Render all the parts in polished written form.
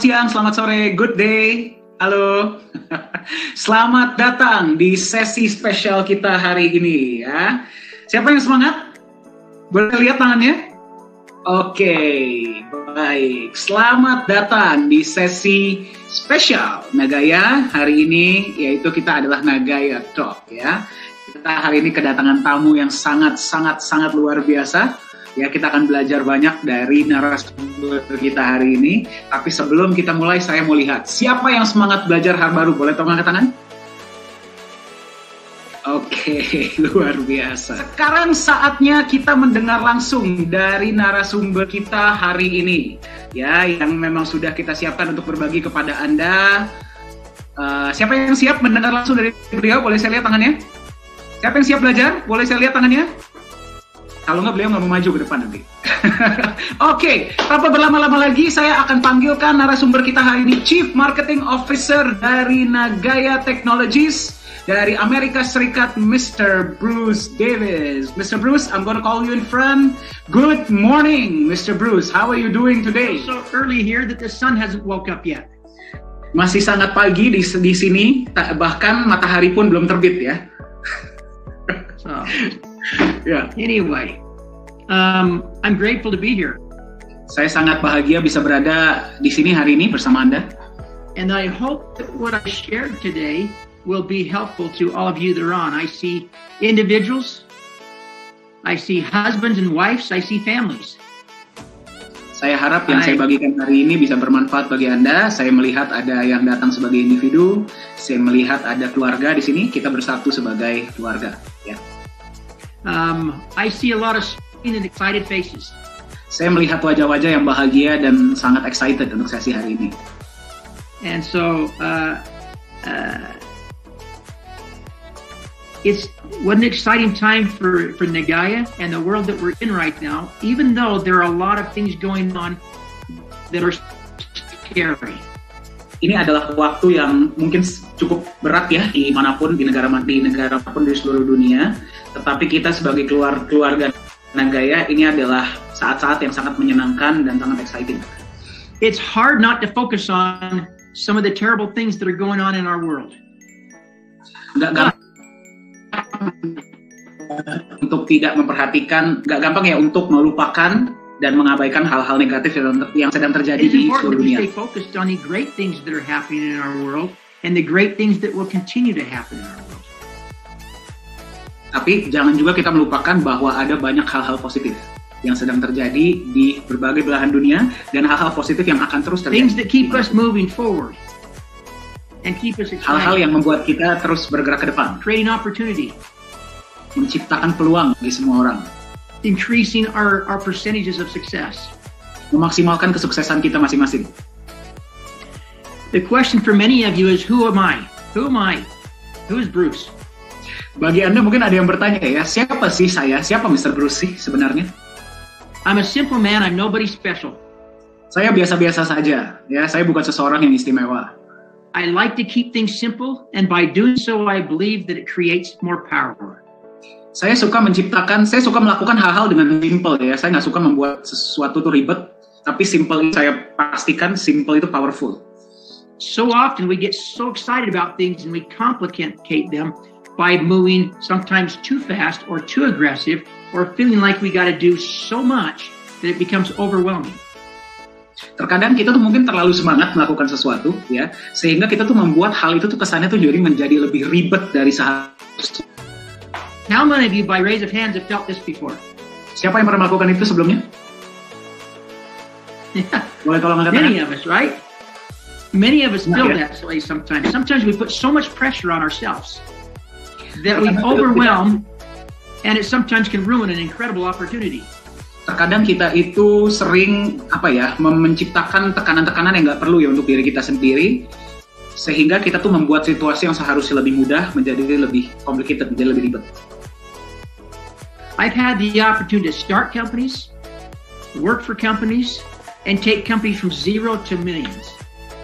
siang, selamat sore, good day. Halo. Selamat datang di sesi spesial kita hari ini ya. Siapa yang semangat? Boleh lihat tangannya? Oke, baik. Selamat datang di sesi spesial Nagaya hari ini, yaitu kita adalah Nagaya Talk ya. Kita hari ini kedatangan tamu yang sangat luar biasa. Ya, kita akan belajar banyak dari narasumber kita hari ini. Tapi sebelum kita mulai, saya mau lihat siapa yang semangat belajar hal baru. Boleh tolong angkat tangan? Oke, luar biasa. Sekarang saatnya kita mendengar langsung dari narasumber kita hari ini. Ya, yang memang sudah kita siapkan untuk berbagi kepada Anda. Siapa yang siap mendengar langsung dari beliau? Boleh saya lihat tangannya? Siapa yang siap belajar? Boleh saya lihat tangannya? Kalau nggak, beliau nggak mau maju ke depan nanti. Oke, tanpa berlama-lama lagi, saya akan panggilkan narasumber kita hari ini, Chief Marketing Officer dari Nagaya Technologies dari Amerika Serikat, Mr. Bruce Davis. Mr. Bruce, I'm going to call you in front. Good morning, Mr. Bruce. How are you doing today? So early here that the sun hasn't woke up yet. Masih sangat pagi di sini, bahkan matahari pun belum terbit ya. So, yeah. Anyway, I'm grateful to be here. Saya sangat bahagia bisa berada di sini hari ini bersama Anda. And I hope that what I shared today will be helpful to all of you that are on. I see individuals, I see husbands and wives, I see families. Saya harap yang saya bagikan hari ini bisa bermanfaat bagi Anda. Saya melihat ada yang datang sebagai individu, saya melihat ada keluarga di sini, kita bersatu sebagai keluarga. Ya. I see a lot of smiling and excited faces. Saya melihat wajah-wajah yang bahagia dan sangat excited untuk sesi hari ini. And so, it's what an exciting time for Nagaya and the world that we're in right now, even though there are a lot of things going on that are scary. Ini adalah waktu yang mungkin cukup berat ya dimanapun, di negara pun di seluruh dunia. Tetapi kita sebagai keluarga Nagaya, ini adalah saat-saat yang sangat menyenangkan dan sangat exciting. It's hard not to focus on some of the terrible things that are going on in our world. Nggak gampang untuk tidak memperhatikan, nggak gampang ya untuk melupakan dan mengabaikan hal-hal negatif yang sedang terjadi di seluruh dunia. It's important to stay focused on the great things that are happening in our world and the great things that will continue to happen in our world. Tapi jangan juga kita melupakan bahwa ada banyak hal-hal positif yang sedang terjadi di berbagai belahan dunia dan hal-hal positif yang akan terus terjadi. Things that keep us moving forward and keep us excited. Hal-hal yang membuat kita terus bergerak ke depan. Creating opportunity. Menciptakan peluang bagi semua orang. Increasing our percentages of success. Memaksimalkan kesuksesan kita masing-masing. The question for many of you is, who am I? Who am I? Who is Bruce? Bagi Anda mungkin ada yang bertanya ya, siapa sih saya? Siapa Mr. Bruce sih sebenarnya? I'm a simple man, I'm nobody special. Saya biasa-biasa saja, ya. Saya bukan seseorang yang istimewa. I like to keep things simple, and by doing so, I believe that it creates more power. Saya suka melakukan hal-hal dengan simple ya. Saya nggak suka membuat sesuatu tuh ribet, tapi simple saya pastikan simple itu powerful. So often we get so excited about things and we complicate them by moving sometimes too fast or too aggressive or feeling like we got to do so much that it becomes overwhelming. Terkadang kita tuh mungkin terlalu semangat melakukan sesuatu ya, sehingga kita tuh membuat hal itu tuh kesannya tuh jadi menjadi lebih ribet dari seharusnya. How many of you by raise of hands have felt this before? Siapa yang pernah melakukan itu sebelumnya? Boleh tolong angkat tangan? Many of us, right? Many of us feel that way sometimes. Sometimes we put so much pressure on ourselves that we overwhelm, and it sometimes can ruin an incredible opportunity. Terkadang kita itu sering menciptakan tekanan-tekanan yang nggak perlu ya untuk diri kita sendiri, sehingga kita tuh membuat situasi yang seharusnya lebih mudah menjadi lebih complicated, menjadi lebih ribet. I've had the opportunity to start companies, work for companies, and take companies from zero to millions.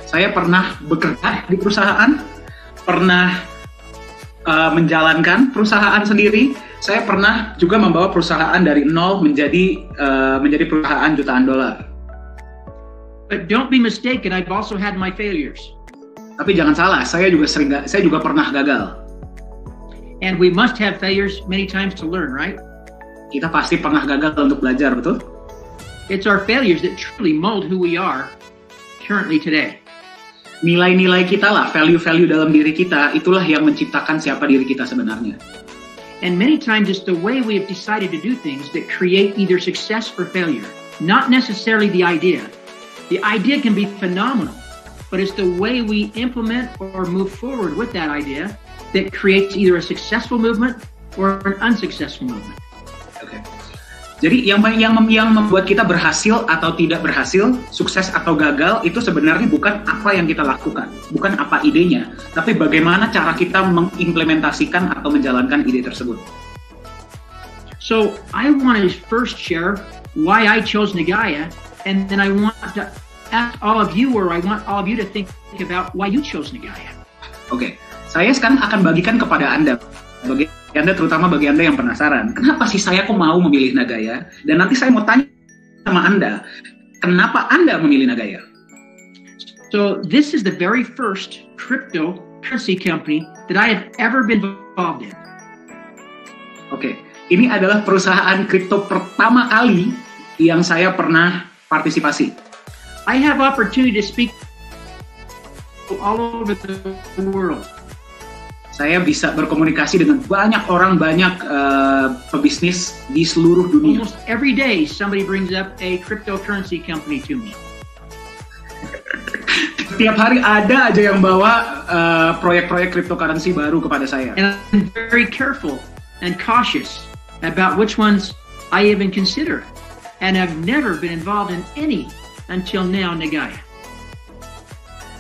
Saya pernah bekerja di perusahaan, pernah menjalankan perusahaan sendiri. Saya pernah juga membawa perusahaan dari nol menjadi perusahaan jutaan dolar. But don't be mistaken, I've also had my failures. Tapi jangan salah, saya juga pernah gagal. And we must have failures many times to learn, right? Kita pasti pernah gagal untuk belajar, betul? It's our failures that truly mold who we are currently today. Nilai-nilai kita lah, value-value dalam diri kita, itulah yang menciptakan siapa diri kita sebenarnya. And many times it's the way we have decided to do things that create either success or failure, not necessarily the idea. The idea can be phenomenal, but it's the way we implement or move forward with that idea that creates either a successful movement or an unsuccessful movement. Okay. Jadi yang membuat kita berhasil atau tidak berhasil, sukses atau gagal, itu sebenarnya bukan apa yang kita lakukan, bukan apa idenya, tapi bagaimana cara kita mengimplementasikan atau menjalankan ide tersebut. So I want to first share why I chose Nagaya, and then I want to ask all of you, or I want all of you to think about why you chose Nagaya. Oke, saya sekarang akan bagikan kepada Anda, terutama bagi Anda yang penasaran, kenapa sih saya kok mau memilih Nagaya? Dan nanti saya mau tanya sama Anda, kenapa Anda memilih Nagaya? So this is the very first cryptocurrency company that I have ever been involved in. Oke, ini adalah perusahaan kripto pertama kali yang saya pernah partisipasi. I have opportunity to speak all over the world. Saya bisa berkomunikasi dengan banyak orang, banyak pebisnis di seluruh dunia. Almost every day somebody brings up a cryptocurrency company to me. Setiap hari ada aja yang bawa proyek-proyek cryptocurrency baru kepada saya. And I'm very careful and cautious about which ones I even consider. And I've never been involved in any until now, Nagaya.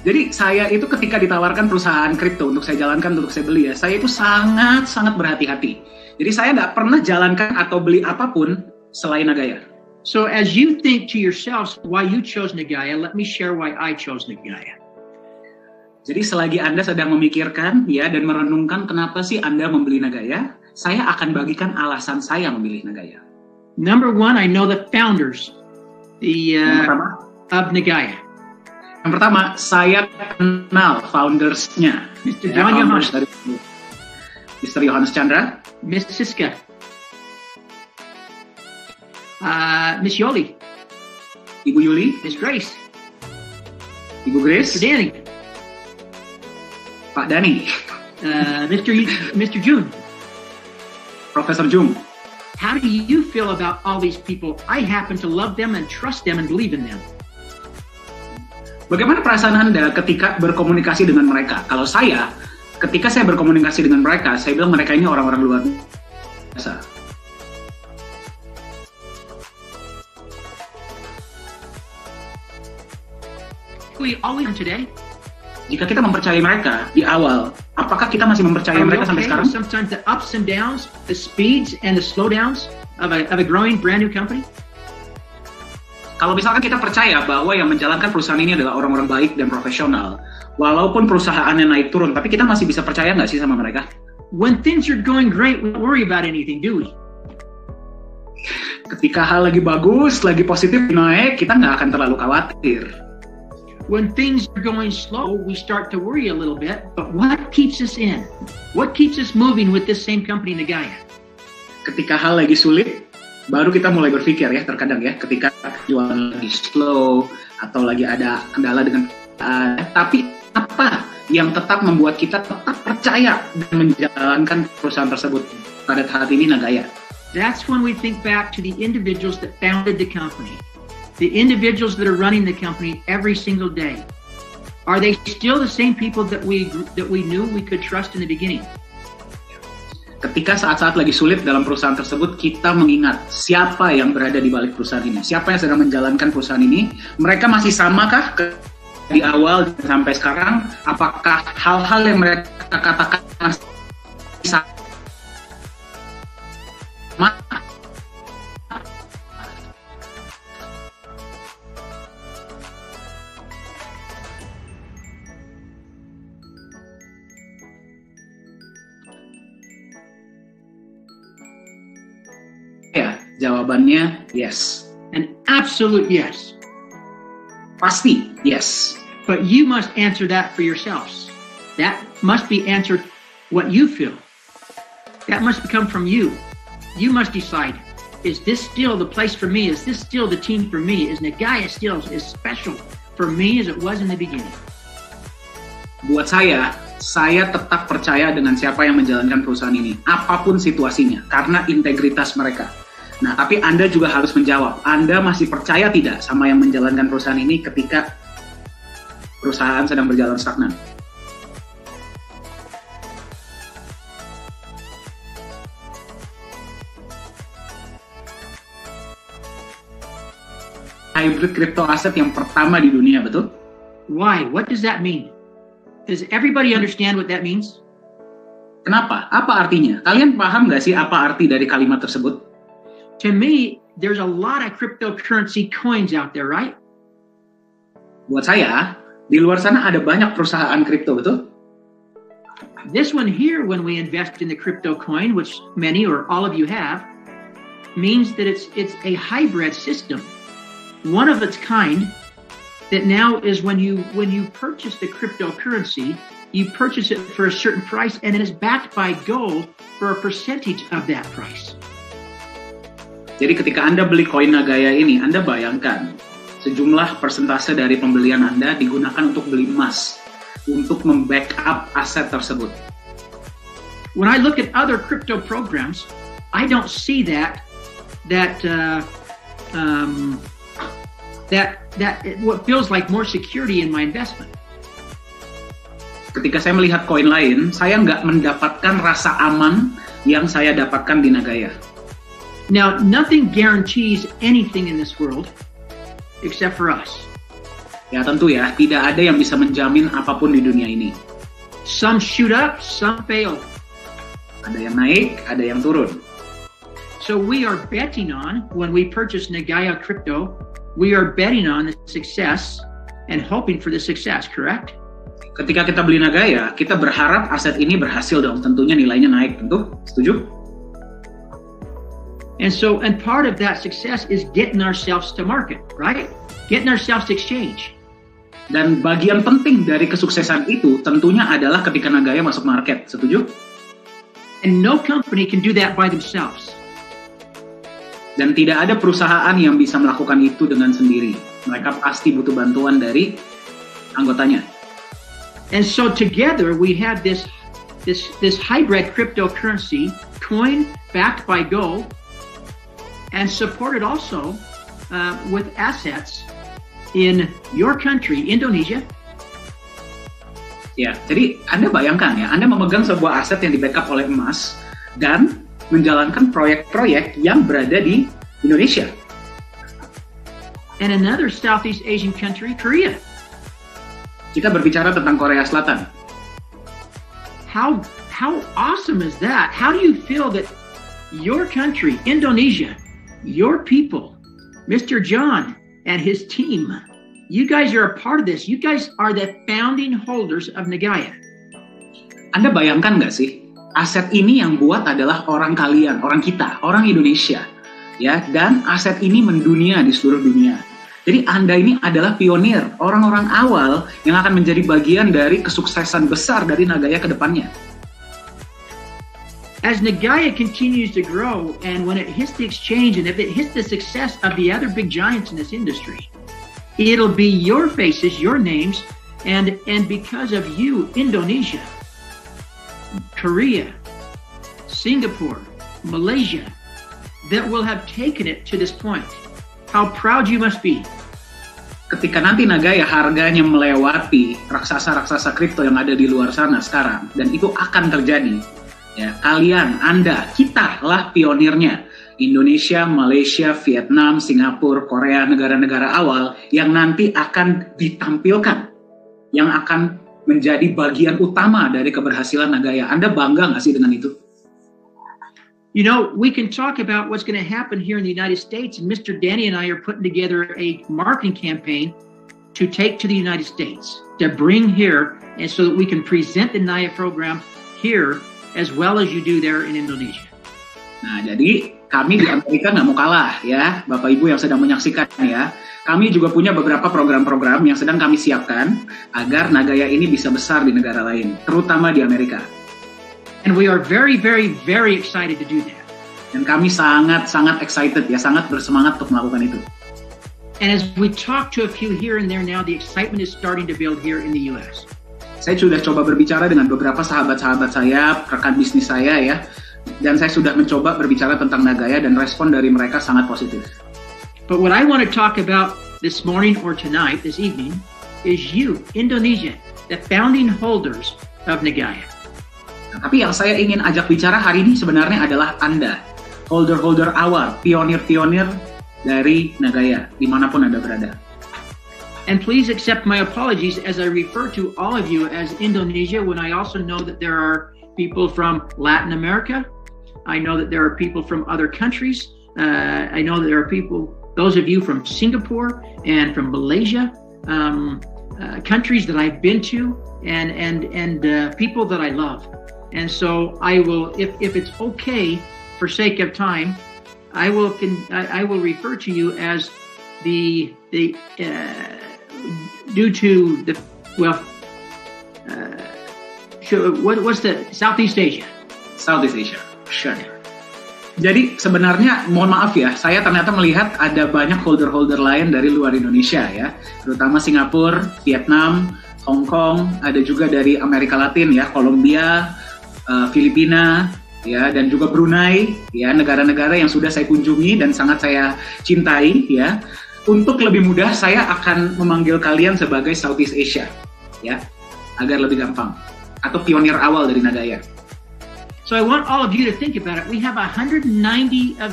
Jadi saya itu ketika ditawarkan perusahaan kripto untuk saya jalankan, untuk saya beli ya, saya itu sangat berhati-hati. Jadi saya nggak pernah jalankan atau beli apapun selain Nagaya. So as you think to yourselves why you chose Nagaya, let me share why I chose Nagaya. Jadi selagi Anda sedang memikirkan ya dan merenungkan kenapa sih Anda membeli Nagaya, saya akan bagikan alasan saya memilih Nagaya. Number one, I know the founders of Nagaya. Yang pertama, saya kenal founders-nya. Mr. John Johannes. Mr. Johannes Chandra. Miss Siska. Miss Yoli. Ibu Yuli. Miss Grace. Ibu Grace. Mr. Danny. Pak Dani. Mr. June. Profesor Jung. How do you feel about all these people? I happen to love them and trust them and believe in them. Bagaimana perasaan Anda ketika berkomunikasi dengan mereka? Kalau saya, ketika saya berkomunikasi dengan mereka, saya bilang mereka ini orang-orang luar biasa. We always today. Jika kita mempercayai mereka di awal, apakah kita masih mempercayai mereka sampai sekarang? Sometimes the ups and downs, the speeds and the slowdowns of a growing brand new company. Kalau misalkan kita percaya bahwa yang menjalankan perusahaan ini adalah orang-orang baik dan profesional, walaupun perusahaannya naik turun, tapi kita masih bisa percaya nggak sih sama mereka? When things are going great, we don't worry about anything, do we? Ketika hal lagi bagus, lagi positif naik, kita nggak akan terlalu khawatir. When things are going slow, we start to worry a little bit. But what keeps us in? What keeps us moving with this same company, Nagaya? Ketika hal lagi sulit, baru kita mulai berpikir ya, terkadang ya, ketika jualan lagi slow atau lagi ada kendala dengan tapi apa yang tetap membuat kita tetap percaya dan menjalankan perusahaan tersebut pada saat ini Nagaya? That's when we think back to the individuals that founded the company, the individuals that are running the company every single day. Are they still the same people that we knew we could trust in the beginning? Ketika saat-saat lagi sulit dalam perusahaan tersebut, kita mengingat siapa yang berada di balik perusahaan ini, siapa yang sedang menjalankan perusahaan ini, mereka masih samakah di awal sampai sekarang, apakah hal-hal yang mereka katakan masih sama? Ya, jawabannya yes. An absolute yes. Pasti, yes. But you must answer that for yourselves. That must be answered what you feel. That must come from you. You must decide, is this still the place for me? Is this still the team for me? Is Nagaya still as special for me as it was in the beginning? Buat saya tetap percaya dengan siapa yang menjalankan perusahaan ini, apapun situasinya, karena integritas mereka. Nah, tapi Anda juga harus menjawab, Anda masih percaya tidak sama yang menjalankan perusahaan ini ketika perusahaan sedang berjalan stagnan? Hybrid crypto asset yang pertama di dunia, betul? Why? What does that mean? Does everybody understand what that means? Kenapa? Apa artinya? Kalian paham nggak sih apa arti dari kalimat tersebut? To me, there's a lot of cryptocurrency coins out there, right? Buat saya, di luar sana ada banyak perusahaan kripto, betul? This one here, when we invest in the crypto coin, which many or all of you have, means that it's a hybrid system. One of its kind, that now is when you purchase the cryptocurrency, you purchase it for a certain price and it is backed by gold for a percentage of that price. Jadi ketika Anda beli koin Nagaya ini, Anda bayangkan sejumlah persentase dari pembelian Anda digunakan untuk beli emas, untuk membackup aset tersebut. When I look at other crypto programs, I don't see that what feels like more security in my investment. Ketika saya melihat koin lain, saya nggak mendapatkan rasa aman yang saya dapatkan di Nagaya. Now, nothing guarantees anything in this world except for us. Ya tentu ya, tidak ada yang bisa menjamin apapun di dunia ini. Some shoot up, some fail. Ada yang naik, ada yang turun. So we are betting on, when we purchase Nagaya crypto, we are betting on the success and hoping for the success, correct? Ketika kita beli Nagaya, kita berharap aset ini berhasil dong. Tentunya nilainya naik, tentu. Setuju? And part of that success is getting ourselves to market, right? Getting ourselves to exchange. Dan bagian penting dari kesuksesan itu tentunya adalah ketika Nagaya masuk market. Setuju? And no company can do that by themselves. Dan tidak ada perusahaan yang bisa melakukan itu dengan sendiri. Mereka pasti butuh bantuan dari anggotanya. And so together we have this hybrid cryptocurrency coin backed by gold and supported also with assets in your country, Indonesia. Ya, jadi Anda bayangkan ya, Anda memegang sebuah aset yang di-backup oleh emas dan menjalankan proyek-proyek yang berada di Indonesia. And another Southeast Asian country, Korea. Kita berbicara tentang Korea Selatan. How awesome is that? How do you feel that your country, Indonesia, your people, Mr. John and his team, you guys are a part of this. You guys are the founding holders of Nagaya. Anda bayangkan nggak sih, aset ini yang buat adalah orang kalian, orang kita, orang Indonesia, ya, dan aset ini mendunia di seluruh dunia. Jadi Anda ini adalah pionir, orang-orang awal yang akan menjadi bagian dari kesuksesan besar dari Nagaya ke depannya. As Nagaya continues to grow, and when it hits the exchange, and if it hits the success of the other big giants in this industry, it'll be your faces, your names, and because of you, Indonesia, Korea, Singapore, Malaysia, that will have taken it to this point. How proud you must be. Ketika nanti Nagaya harganya melewati raksasa-raksasa kripto yang ada di luar sana sekarang, dan itu akan terjadi, ya, kalian, Anda, kita lah pionirnya. Indonesia, Malaysia, Vietnam, Singapura, Korea, negara-negara awal yang nanti akan ditampilkan, yang akan menjadi bagian utama dari keberhasilan Nagaya. Anda bangga nggak sih dengan itu? You know, we can talk about what's going to happen here in the United States, and Mr. Danny and I are putting together a marketing campaign to take to the United States, to bring here, and so that we can present the NAYA program here as well as you do there in Indonesia. Nah, jadi kami di Amerika nggak mau kalah ya, Bapak Ibu yang sedang menyaksikan ya. Kami juga punya beberapa program-program yang sedang kami siapkan agar Nagaya ini bisa besar di negara lain, terutama di Amerika. And we are very, very, very excited to do that. Dan kami sangat excited ya, sangat bersemangat untuk melakukan itu. And as we talk to a few here and there now, the excitement is starting to build here in the US. Saya sudah coba berbicara dengan beberapa sahabat-sahabat saya, rekan bisnis saya ya, dan saya sudah mencoba berbicara tentang Nagaya dan respon dari mereka sangat positif. But what I want to talk about this morning or tonight, this evening, is you, Indonesia, the founding holders of Nagaya. Nah, tapi yang saya ingin ajak bicara hari ini sebenarnya adalah Anda, holder-holder awal, pionir-pionir dari Nagaya, dimanapun Anda berada. And please accept my apologies as I refer to all of you as Indonesia when I also know that there are people from Latin America. I know that there are people from other countries. I know that there are people, those of you from Singapore and from Malaysia, countries that I've been to and people that I love. And so I will, if it's okay, for sake of time, I will refer to you as the due to the what's the Southeast Asia? Southeast Asia, sure. Jadi sebenarnya mohon maaf ya, saya ternyata melihat ada banyak holder-holder lain dari luar Indonesia ya, terutama Singapura, Vietnam, Hong Kong, ada juga dari Amerika Latin ya, Kolombia, Filipina, ya, dan juga Brunei, ya, negara-negara yang sudah saya kunjungi dan sangat saya cintai, ya. Untuk lebih mudah, saya akan memanggil kalian sebagai Southeast Asia, ya, agar lebih gampang, atau pionir awal dari Nagaya. So I want all of you to think about it. We have 190 of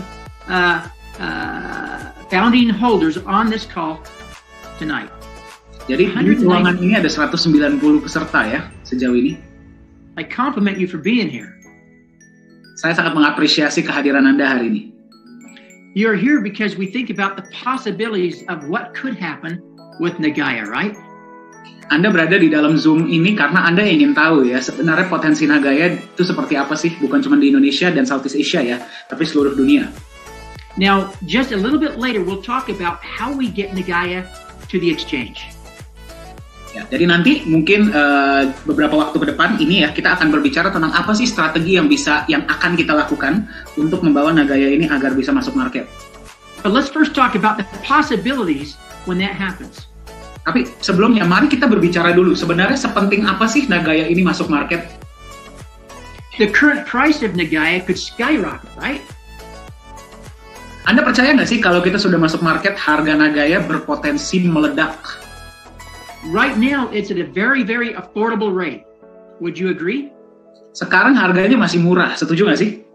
founding holders on this call tonight. Jadi di ruangan ini ada 190 peserta ya sejauh ini. I compliment you for being here. Saya sangat mengapresiasi kehadiran Anda hari ini. You're here because we think about the possibilities of what could happen with Nagaya, right? Anda berada di dalam Zoom ini karena Anda ingin tahu ya, sebenarnya potensi Nagaya itu seperti apa sih? Bukan cuma di Indonesia dan Southeast Asia ya, tapi seluruh dunia. Now, just a little bit later, we'll talk about how we get Nagaya to the exchange. Ya, jadi nanti mungkin beberapa waktu ke depan ini ya, kita akan berbicara tentang apa sih strategi yang akan kita lakukan untuk membawa Nagaya ini agar bisa masuk market. But let's first talk about the possibilities when that happens. Tapi sebelumnya, mari kita berbicara dulu, sebenarnya sepenting apa sih Nagaya ini masuk market? The current price of Nagaya could skyrocket, right? Anda percaya nggak sih kalau kita sudah masuk market, harga Nagaya berpotensi meledak? Right now, it's at a very, very affordable rate. Would you agree? Sekarang harganya masih murah, setuju nggak sih?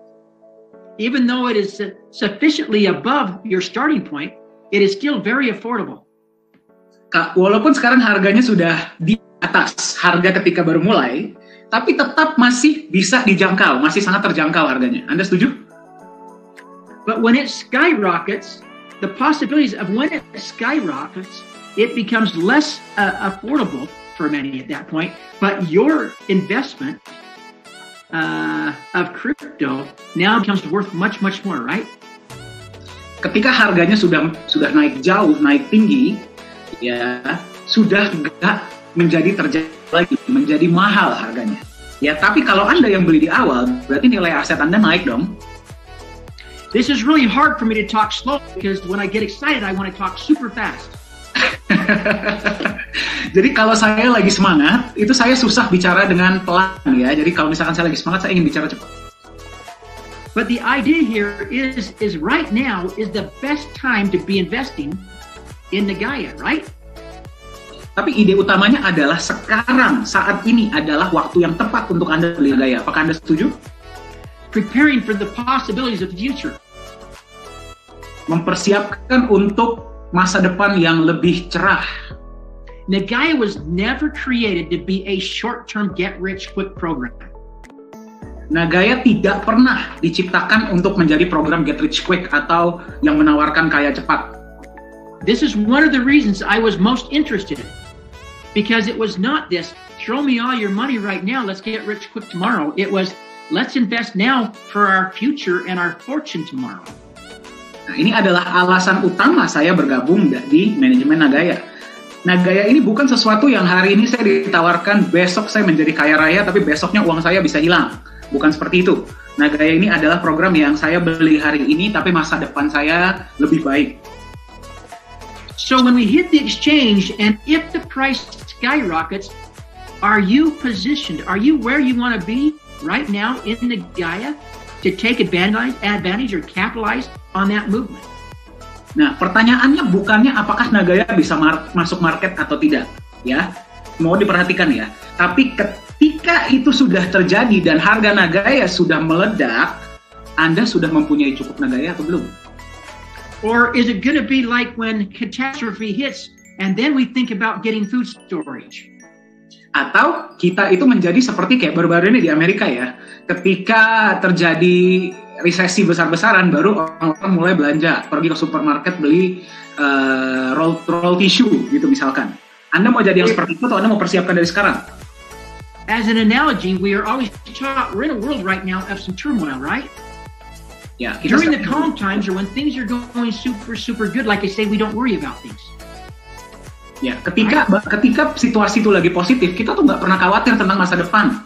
Even though it is sufficiently above your starting point, it is still very affordable. Walaupun sekarang harganya sudah di atas harga ketika baru mulai, tapi tetap masih bisa dijangkau, masih sangat terjangkau harganya. Anda setuju? But when it skyrockets, the possibilities of when it skyrockets, it becomes less affordable for many at that point, but your investment of crypto now becomes worth much, much more, right? Ketika harganya sudah naik jauh, naik tinggi, ya sudah nggak menjadi terjangkau lagi, menjadi mahal harganya. Ya, tapi kalau Anda yang beli di awal, berarti nilai aset Anda naik dong. This is really hard for me to talk slow because when I get excited, I want to talk super fast. Jadi kalau saya lagi semangat, itu saya susah bicara dengan pelan ya. Jadi kalau misalkan saya lagi semangat, saya ingin bicara cepat. But the idea here is right now is the best time to be investing in Nagaya, right? Tapi ide utamanya adalah sekarang, saat ini adalah waktu yang tepat untuk Anda beli Nagaya. Apakah Anda setuju? Preparing for the possibilities of the future. Mempersiapkan untuk masa depan yang lebih cerah. Nagaya was never created to be a short-term get-rich-quick program. Nagaya tidak pernah diciptakan untuk menjadi program get-rich-quick atau yang menawarkan kaya cepat. This is one of the reasons I was most interested, because it was not this, throw me all your money right now, let's get rich quick tomorrow. It was, let's invest now for our future and our fortune tomorrow. Nah, ini adalah alasan utama saya bergabung di manajemen Nagaya. Nagaya ini bukan sesuatu yang hari ini saya ditawarkan, besok saya menjadi kaya raya, tapi besoknya uang saya bisa hilang. Bukan seperti itu. Nagaya ini adalah program yang saya beli hari ini, tapi masa depan saya lebih baik. So when we hit the exchange, and if the price skyrockets, are you positioned? Are you where you want to be right now in Nagaya to take advantage or capitalize on that movement? Nah, pertanyaannya bukannya apakah Nagaya bisa masuk market atau tidak, ya. Mau diperhatikan ya. Tapi ketika itu sudah terjadi dan harga Nagaya sudah meledak, Anda sudah mempunyai cukup Nagaya atau belum? Or is it going to be like when catastrophe hits and then we think about getting food storage? Atau kita itu menjadi seperti kayak baru-baru ini di Amerika ya. Ketika terjadi resesi besar-besaran, baru orang-orang mulai belanja, pergi ke supermarket beli roll tissue gitu misalkan. Anda mau jadi yang seperti itu atau Anda mau persiapkan dari sekarang? As an analogy, we are always taught we're in a world right now of some turmoil, right? Ya, during the calm times or when things are going super good, like I say, we don't worry about things. Ya, ketika situasi itu lagi positif, kita tuh nggak pernah khawatir tentang masa depan.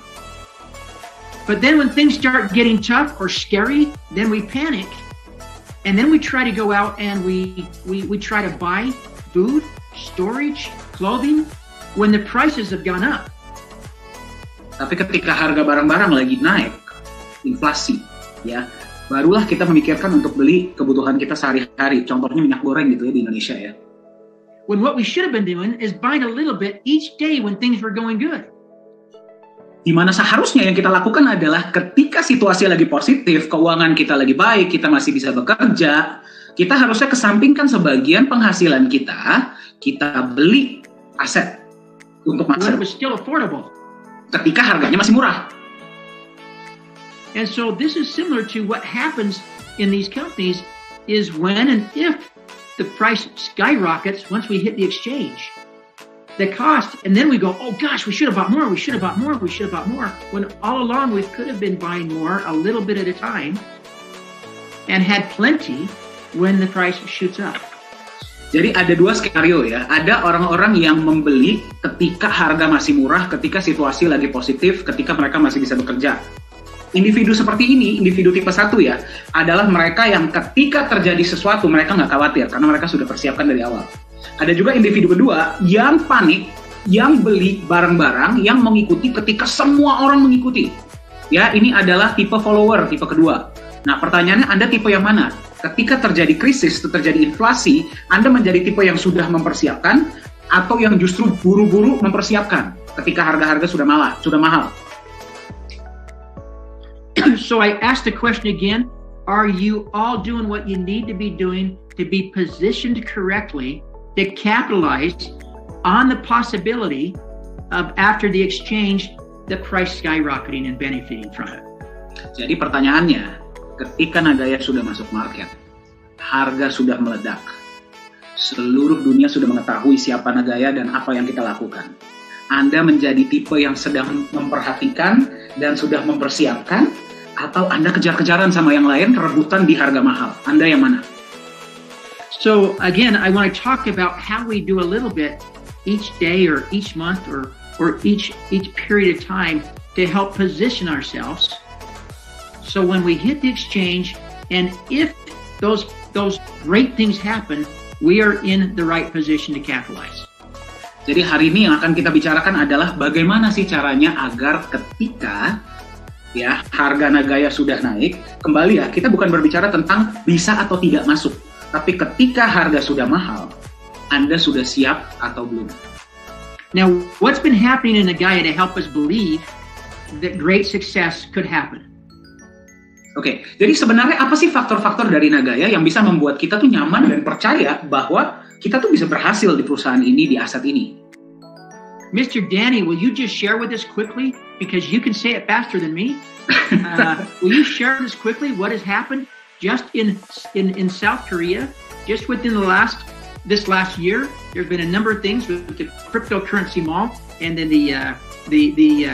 But then when things start getting tough or scary, then we panic, and then we try to go out and we try to buy food, storage, clothing, when the prices have gone up. Tapi ketika harga barang-barang lagi naik, inflasi, ya, barulah kita memikirkan untuk beli kebutuhan kita sehari-hari. Contohnya minyak goreng gitu ya di Indonesia ya. When what we should have been doing is buying a little bit each day when things were going good. Di mana seharusnya yang kita lakukan adalah ketika situasi lagi positif, keuangan kita lagi baik, kita masih bisa bekerja, kita harusnya kesampingkan sebagian penghasilan kita beli aset untuk masa depan. When it was still affordable. Ketika harganya masih murah. And so this is similar to what happens in these companies is when and if the price skyrockets once we hit the exchange. The cost, and then we go, oh gosh, we should have bought more, we should have bought more, we should have bought more. When all along we could have been buying more a little bit at a time and had plenty when the price shoots up. Jadi ada dua skenario ya. Ada orang-orang yang membeli ketika harga masih murah, ketika situasi lagi positif, ketika mereka masih bisa bekerja. Individu seperti ini, individu tipe 1 ya, adalah mereka yang ketika terjadi sesuatu mereka nggak khawatir karena mereka sudah persiapkan dari awal. Ada juga individu kedua yang panik, yang beli barang-barang, yang mengikuti ketika semua orang mengikuti. Ya, ini adalah tipe follower, tipe kedua. Nah, pertanyaannya Anda tipe yang mana? Ketika terjadi krisis, terjadi inflasi, Anda menjadi tipe yang sudah mempersiapkan atau yang justru buru-buru mempersiapkan ketika harga-harga sudah mahal? So I ask the question again, are you all doing what you need to be doing to be positioned correctly to capitalize on the possibility of after the exchange, the price skyrocketing and benefiting from it? Jadi pertanyaannya, ketika Nagaya sudah masuk market, harga sudah meledak, seluruh dunia sudah mengetahui siapa Nagaya dan apa yang kita lakukan. Anda menjadi tipe yang sedang memperhatikan dan sudah mempersiapkan, atau Anda kejar-kejaran sama yang lain, rebutan di harga mahal? Anda yang mana? So again, I want to talk about how we do a little bit each day or each month or each period of time to help position ourselves. So when we hit the exchange, and if those great things happen, we are in the right position to capitalize. Jadi hari ini yang akan kita bicarakan adalah bagaimana sih caranya agar ketika ya harga Nagaya sudah naik, kembali ya, kita bukan berbicara tentang bisa atau tidak masuk, tapi ketika harga sudah mahal, Anda sudah siap atau belum? Now, what's been happening in Nagaya to help us believe that great success could happen? Oke, jadi sebenarnya apa sih faktor-faktor dari Nagaya yang bisa membuat kita tuh nyaman dan percaya bahwa kita tuh bisa berhasil di perusahaan ini, di aset ini? Mr. Danny, will you just share with us quickly, because you can say it faster than me? Will you share with us quickly what has happened just in South Korea, just within this last year? There's been a number of things with the cryptocurrency mall, and then the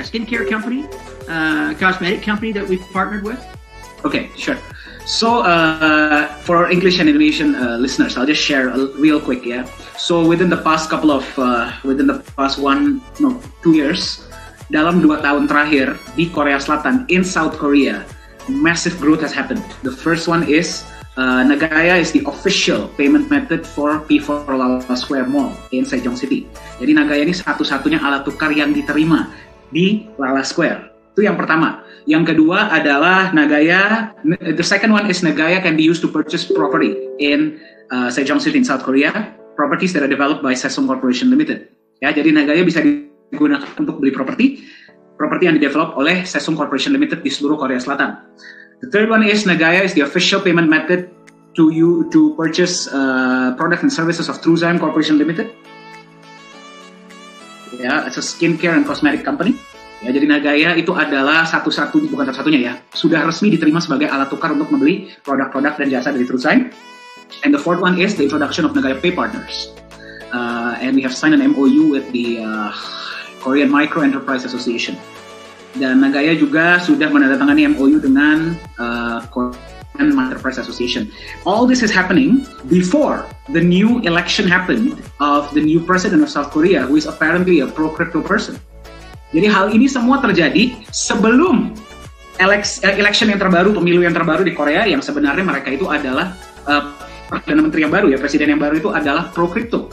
skincare company, cosmetic company that we've partnered with. Okay, sure. So for our English and Indonesian listeners, I'll just share real quick, yeah. So within the past 2 years, dalam 2 tahun terakhir di Korea Selatan, in South Korea, massive growth has happened. The first one is Nagaya is the official payment method for P4 Lala Square Mall in Sejong City. Jadi Nagaya ini satu-satunya alat tukar yang diterima di Lala Square. Itu yang pertama. Yang kedua adalah Nagaya. The second one is Nagaya can be used to purchase property in Sejong City in South Korea. Properties that are developed by Sesong Corporation Limited. Ya, jadi Nagaya bisa digunakan untuk beli properti yang didevelop oleh Sesong Corporation Limited di seluruh Korea Selatan. The third one is Nagaya is the official payment method to purchase products and services of Truzyme Corporation Limited. Ya, it's a skincare and cosmetic company. Ya, jadi Nagaya itu adalah bukan satu-satunya ya, sudah resmi diterima sebagai alat tukar untuk membeli produk-produk dan jasa dari Truzyme. And the fourth one is the introduction of Nagaya Pay Partners. And we have signed an MOU with the Korean Micro Enterprise Association. Dan Nagaya juga sudah menandatangani MOU dengan Korean Enterprise Association. All this is happening before the new election happened of the new president of South Korea, who is apparently a pro-crypto person. Jadi hal ini semua terjadi sebelum election yang terbaru, pemilu yang terbaru di Korea, yang sebenarnya mereka itu adalah Perdana Menteri yang baru ya, Presiden yang baru itu adalah pro-crypto.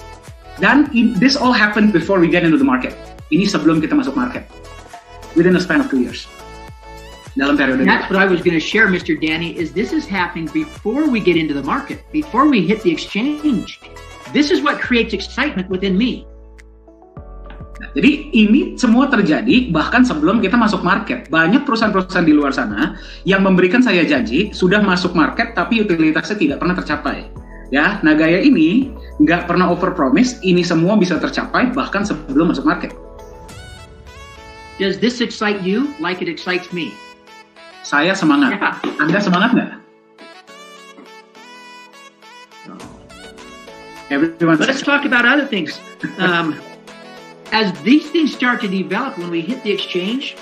Dan this all happened before we get into the market. Ini sebelum kita masuk market. Within a span of 2 years. Dalam periode. That's what I was going to share, Mr. Danny, is this is happening before we get into the market, before we hit the exchange. This is what creates excitement within me. Nah, jadi ini semua terjadi bahkan sebelum kita masuk market. Banyak perusahaan-perusahaan di luar sana yang memberikan saya janji sudah masuk market tapi utilitasnya tidak pernah tercapai. Ya, Nagaya ini nggak pernah overpromise. Ini semua bisa tercapai bahkan sebelum masuk market. Does this excite you like it excites me? Saya semangat. Yeah. Anda semangat nggak? Everyone. Let's talk about other things. As these things start to develop when we hit the exchange,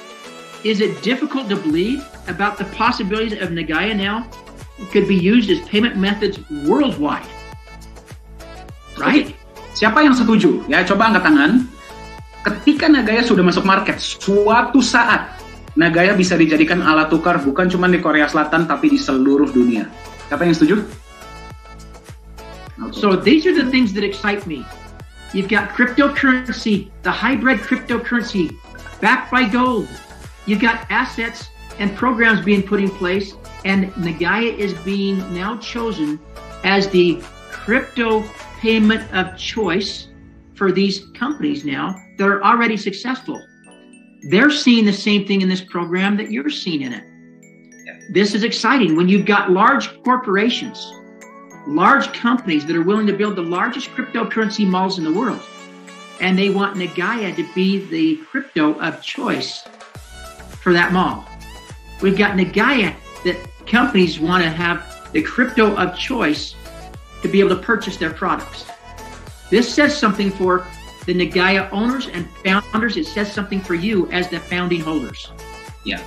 is it difficult to believe about the possibilities of Nagaya now could be used as payment methods worldwide? Right? Siapa yang setuju? Ya, coba angkat tangan. Ketika Nagaya sudah masuk market, suatu saat Nagaya bisa dijadikan alat tukar bukan cuma di Korea Selatan tapi di seluruh dunia. Siapa yang setuju? So these are the things that excite me. You've got cryptocurrency, the hybrid cryptocurrency backed by gold. You've got assets and programs being put in place, and Nagaya is being now chosen as the crypto payment of choice for these companies now that are already successful. They're seeing the same thing in this program that you're seeing in it. This is exciting when you've got large corporations, large companies that are willing to build the largest cryptocurrency malls in the world. And they want Nagaya to be the crypto of choice for that mall. We've got Nagaya that companies want to have the crypto of choice to be able to purchase their products. This says something for the Nagaya owners and founders. It says something for you as the founding holders. Ya,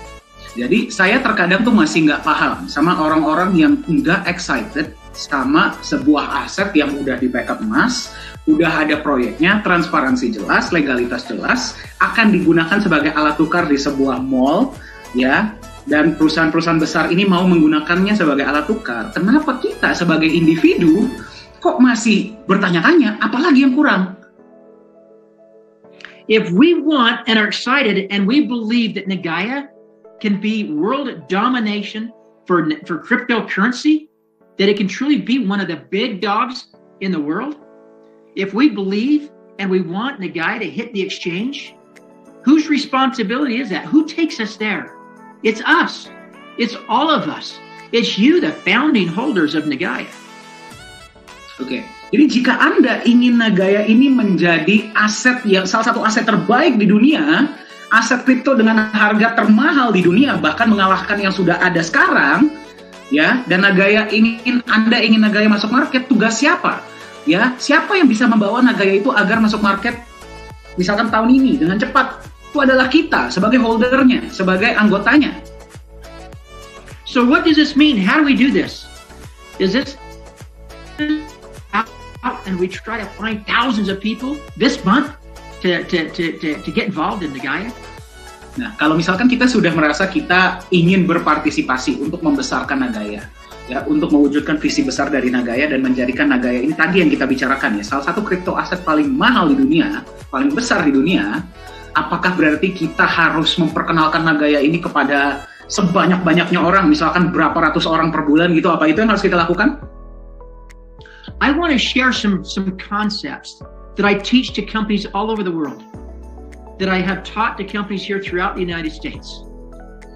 jadi saya terkadang tuh masih nggak paham sama orang-orang yang nggak excited sama sebuah aset yang udah di backup emas, udah ada proyeknya, transparansi jelas, legalitas jelas, akan digunakan sebagai alat tukar di sebuah mall, ya, dan perusahaan-perusahaan besar ini mau menggunakannya sebagai alat tukar. Kenapa kita sebagai individu kok masih bertanya-tanya, apalagi yang kurang? If we want and are excited and we believe that Nagaya can be world domination for cryptocurrency, that it can truly be one of the big dogs in the world, if we believe and we want Nagaya to hit the exchange, whose responsibility is that? Who takes us there? It's us. It's all of us. It's you, the founding holders of Nagaya. Oke, jadi jika Anda ingin Nagaya ini menjadi aset yang salah satu aset terbaik di dunia, aset kripto dengan harga termahal di dunia, bahkan mengalahkan yang sudah ada sekarang, ya, dan Anda ingin Nagaya masuk market, tugas siapa? Ya, siapa yang bisa membawa Nagaya itu agar masuk market misalkan tahun ini dengan cepat? Itu adalah kita sebagai holdernya, sebagai anggotanya. So what does this mean? How do we do this? Is this out and we try to find thousands of people this month to get involved in Nagaya? Nah, kalau misalkan kita sudah merasa kita ingin berpartisipasi untuk membesarkan Nagaya, ya, untuk mewujudkan visi besar dari Nagaya dan menjadikan Nagaya ini tadi yang kita bicarakan ya, salah satu kripto aset paling mahal di dunia, paling besar di dunia, apakah berarti kita harus memperkenalkan Nagaya ini kepada sebanyak-banyaknya orang, misalkan berapa ratus orang per bulan gitu, apa itu yang harus kita lakukan? I want to share some concepts that I teach to companies all over the world, that I have taught to companies here throughout the United States,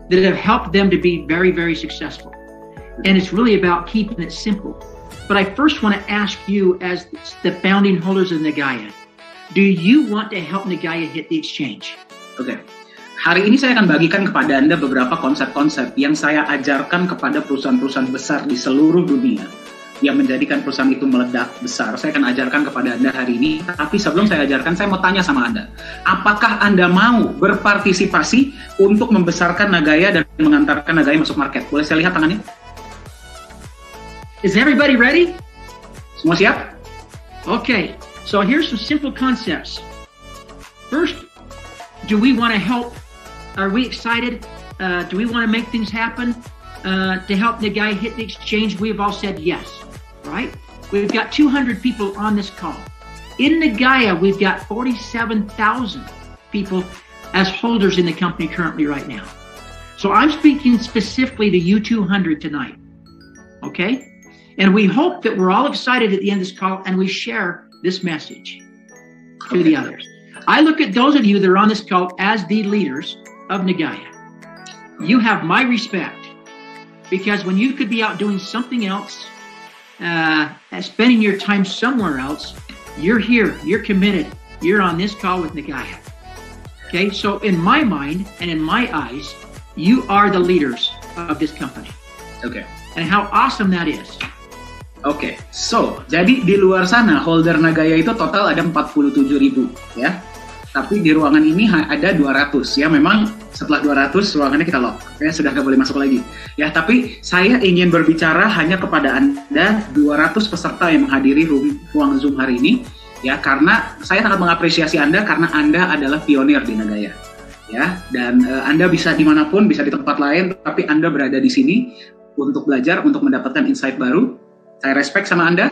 that have helped them to be very, very successful. And it's really about keeping it simple. But I first want to ask you, as the founding holders of Nagaya, do you want to help Nagaya hit the exchange? Okay. Hari ini saya akan bagikan kepada Anda beberapa konsep-konsep yang saya ajarkan kepada perusahaan-perusahaan besar di seluruh dunia yang menjadikan perusahaan itu meledak besar. Saya akan ajarkan kepada Anda hari ini. Tapi sebelum saya ajarkan, saya mau tanya sama Anda. Apakah Anda mau berpartisipasi untuk membesarkan Nagaya dan mengantarkan Nagaya masuk market? Boleh saya lihat tangannya? Is everybody ready? Semua siap? Okay, so here's some simple concepts. First, do we want to help? Are we excited? Do we want to make things happen to help Nagaya hit the exchange? We've all said yes, right? We've got 200 people on this call. In Nagaya, we've got 47,000 people as holders in the company currently right now. So I'm speaking specifically to you 200 tonight, okay? And we hope that we're all excited at the end of this call and we share this message to the others. I look at those of you that are on this call as the leaders of Nagaya. You have my respect, because when you could be out doing something else, spending your time somewhere else, you're here, you're committed, you're on this call with Nagaya. Okay, so in my mind and in my eyes, you are the leaders of this company. Okay. And how awesome that is. Oke, so jadi di luar sana holder Nagaya itu total ada 47.000 ya. Tapi di ruangan ini ada 200 ya. Memang setelah 200 ruangannya kita lock. Ya, sudah nggak boleh masuk lagi. Ya, tapi saya ingin berbicara hanya kepada Anda 200 peserta yang menghadiri ruang Zoom hari ini ya, karena saya sangat mengapresiasi Anda karena Anda adalah pionir di Nagaya. Ya, dan Anda bisa dimanapun, bisa di tempat lain, tapi Anda berada di sini untuk belajar, untuk mendapatkan insight baru. Saya respect sama Anda,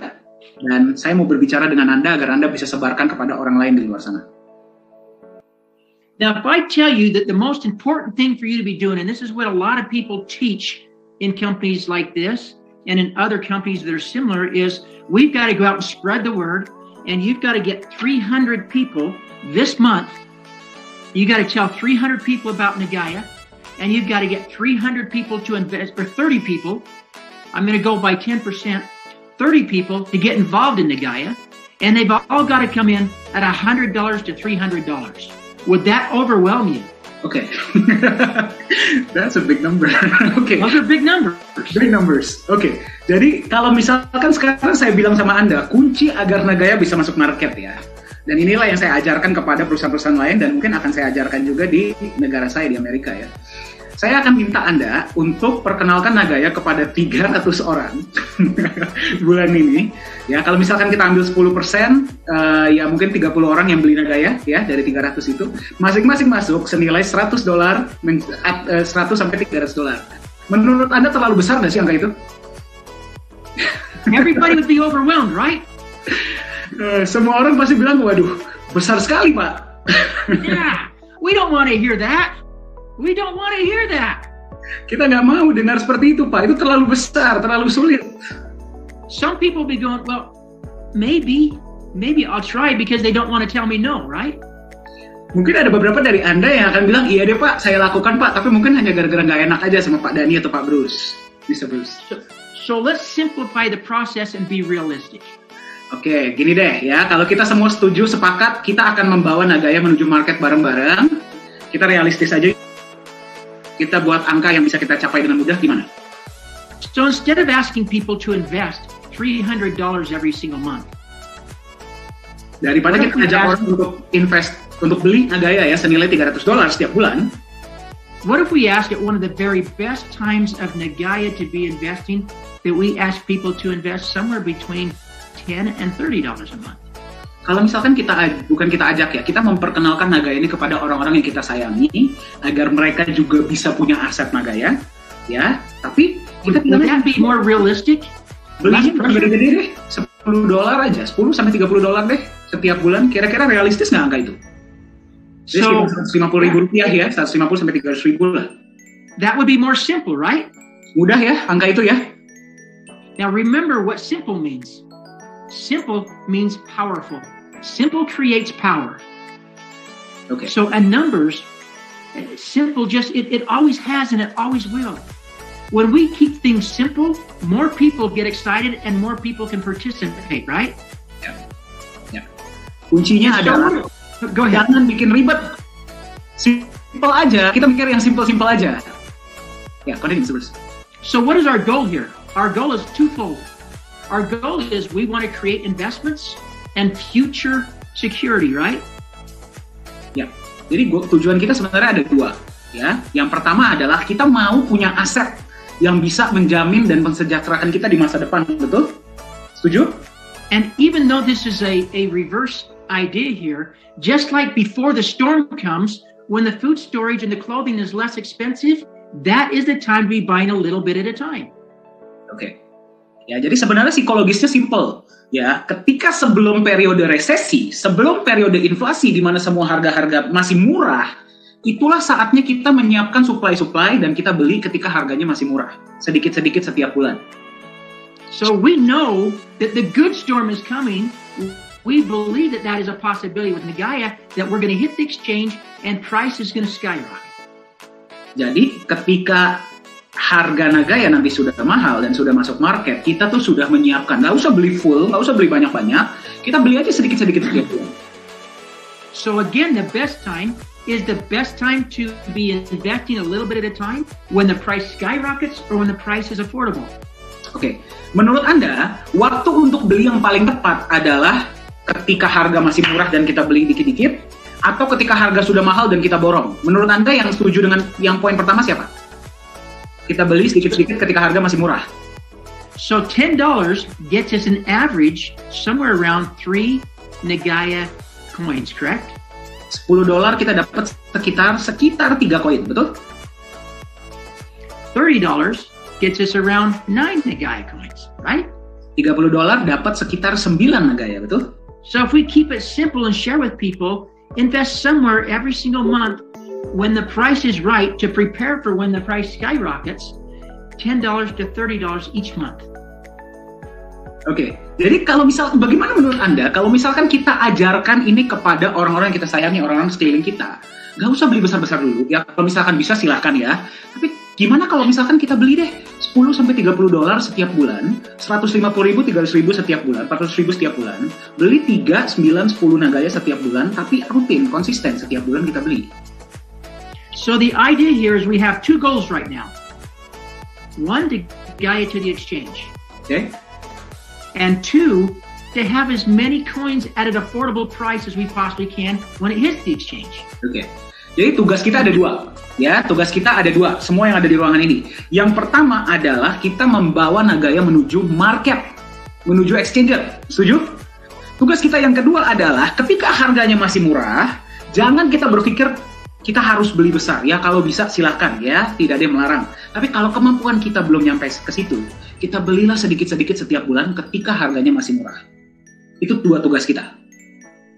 dan saya mau berbicara dengan Anda agar Anda bisa sebarkan kepada orang lain di luar sana. Now, if I tell you that the most important thing for you to be doing, and this is what a lot of people teach in companies like this and in other companies that are similar, is we've got to go out and spread the word, and you've got to get 300 people this month. You got to tell 300 people about Nagaya, and you've got to get 300 people to invest, or 30 people. I'm going to go by 10%. 30 people to get involved in Nagaya, and they've all got to come in at $100 to $300. Would that overwhelm you? Okay. That's a big number. Okay. Those are big numbers. Big numbers. Okay. Jadi kalau misalkan sekarang saya bilang sama Anda, kunci agar Nagaya bisa masuk market ya. Dan inilah yang saya ajarkan kepada perusahaan-perusahaan lain, dan mungkin akan saya ajarkan juga di negara saya, di Amerika ya. Saya akan minta Anda untuk perkenalkan Nagaya kepada 300 orang bulan ini. Ya, kalau misalkan kita ambil 10%, ya mungkin 30 orang yang beli Nagaya ya dari 300 itu. Masing-masing masuk senilai $100, 100 sampai $300. Menurut Anda terlalu besar nggak sih angka itu? Everybody would be overwhelmed, right? Semua orang pasti bilang, waduh, besar sekali, Pak. Yeah, we don't want to hear that. We don't want to hear that. Kita nggak mau dengar seperti itu, Pak. Itu terlalu besar, terlalu sulit. Some people be going, well, maybe I'll try because they don't want to tell me no, right? Mungkin ada beberapa dari Anda yang akan bilang, iya deh Pak, saya lakukan Pak, tapi mungkin hanya gara-gara nggak enak aja sama Pak Dani atau Pak Bruce. Mr. Bruce. So let's simplify the process and be realistic. Oke, gini deh ya, kalau kita semua setuju, sepakat, kita akan membawa Nagaya menuju market bareng-bareng. Kita realistis aja. Kita buat angka yang bisa kita capai dengan mudah, gimana? So instead of asking people to invest $300 every single month, daripada kita ajak orang untuk invest, untuk beli Nagaya ya senilai $300 setiap bulan, What if we ask at one of the very best times of Nagaya to be investing, that we ask people to invest somewhere between $10 and $30 a month? Kalau misalkan bukan kita ajak ya, kita memperkenalkan Nagaya ini kepada orang-orang yang kita sayangi, agar mereka juga bisa punya aset Nagaya, ya. Tapi kita Would that be more realistic? belinya gede-gede deh, $10 aja, 10 sampai $30 deh setiap bulan. Kira-kira realistis nggak angka itu? Jadi So, $150.000 ya, 150 sampai 300.000 lah. that would be more simple, right? Mudah ya angka itu ya. Now remember what simple means. Simple means powerful. Simple creates power. Oke. So numbers, simple it always has and it always will. When we keep things simple, more people get excited and more people can participate, right? Ya. Kuncinya adalah Go ahead. jangan bikin ribet. Simple aja, kita mikir yang simple-simple aja. Ya, continue terus. So what is our goal here? Our goal is twofold. Our goal is we want to create investments and future security, right? Ya, jadi tujuan kita sebenarnya ada dua. Ya, yang pertama adalah kita mau punya aset yang bisa menjamin dan mensejahterakan kita di masa depan, betul? Setuju? And even though this is a reverse idea here, just like before the storm comes, when the food storage and the clothing is less expensive, that is the time to be buying a little bit at a time. Oke. Ya, jadi sebenarnya psikologisnya simple. Ya, ketika sebelum periode resesi, sebelum periode inflasi di mana semua harga-harga masih murah, itulah saatnya kita menyiapkan supply dan kita beli ketika harganya masih murah, sedikit-sedikit setiap bulan. So we know that the good storm is coming. We believe that is a possibility with Nagaya, that we're going to hit the exchange and price is going to skyrocket. Jadi ketika harga Nagaya nanti sudah mahal dan sudah masuk market, kita tuh sudah menyiapkan. Nggak usah beli full, nggak usah beli banyak-banyak. Kita beli aja sedikit-sedikit setiap bulan. So again, the best time to be investing a little bit at a time when the price skyrockets or when the price is affordable. Oke, menurut Anda, waktu untuk beli yang paling tepat adalah ketika harga masih murah dan kita beli dikit-dikit, atau ketika harga sudah mahal dan kita borong? Menurut Anda yang setuju dengan yang poin pertama siapa? Kita beli sedikit-sedikit ketika harga masih murah. So $10 gets us an average somewhere around 3 Nagaya coins, correct? $10 kita dapat sekitar 3 koin, betul? $30 gets us around 9 Nagaya coins, right? $30 dapat sekitar 9 Nagaya, betul? So if we keep it simple and share with people, invest somewhere every single month when the price is right to prepare for when the price skyrockets, $10 to $30 each month. Oke, jadi bagaimana menurut Anda kalau misalkan kita ajarkan ini kepada orang-orang yang kita sayangi, orang-orang sekeliling kita, nggak usah beli besar-besar dulu, ya kalau misalkan bisa silahkan ya, tapi gimana kalau misalkan kita beli deh $10 sampai $30 setiap bulan, 150.000, 300.000 setiap bulan, 400.000 setiap bulan, beli 3, 9, 10 Nagaya setiap bulan, tapi rutin, konsisten setiap bulan kita beli. So the idea here is we have two goals right now. One, to Nagaya to the exchange. Okay. And two, to have as many coins at an affordable price as we possibly can when it hits the exchange. Oke. Jadi tugas kita ada dua. Ya, tugas kita ada dua. Semua yang ada di ruangan ini. Yang pertama adalah kita membawa Nagaya menuju market, menuju exchanger. Setuju? Tugas kita yang kedua adalah ketika harganya masih murah, jangan kita berpikir kita harus beli besar. Ya, kalau bisa silahkan ya, tidak ada yang melarang. Tapi kalau kemampuan kita belum nyampe ke situ, kita belilah sedikit-sedikit setiap bulan ketika harganya masih murah. Itu dua tugas kita.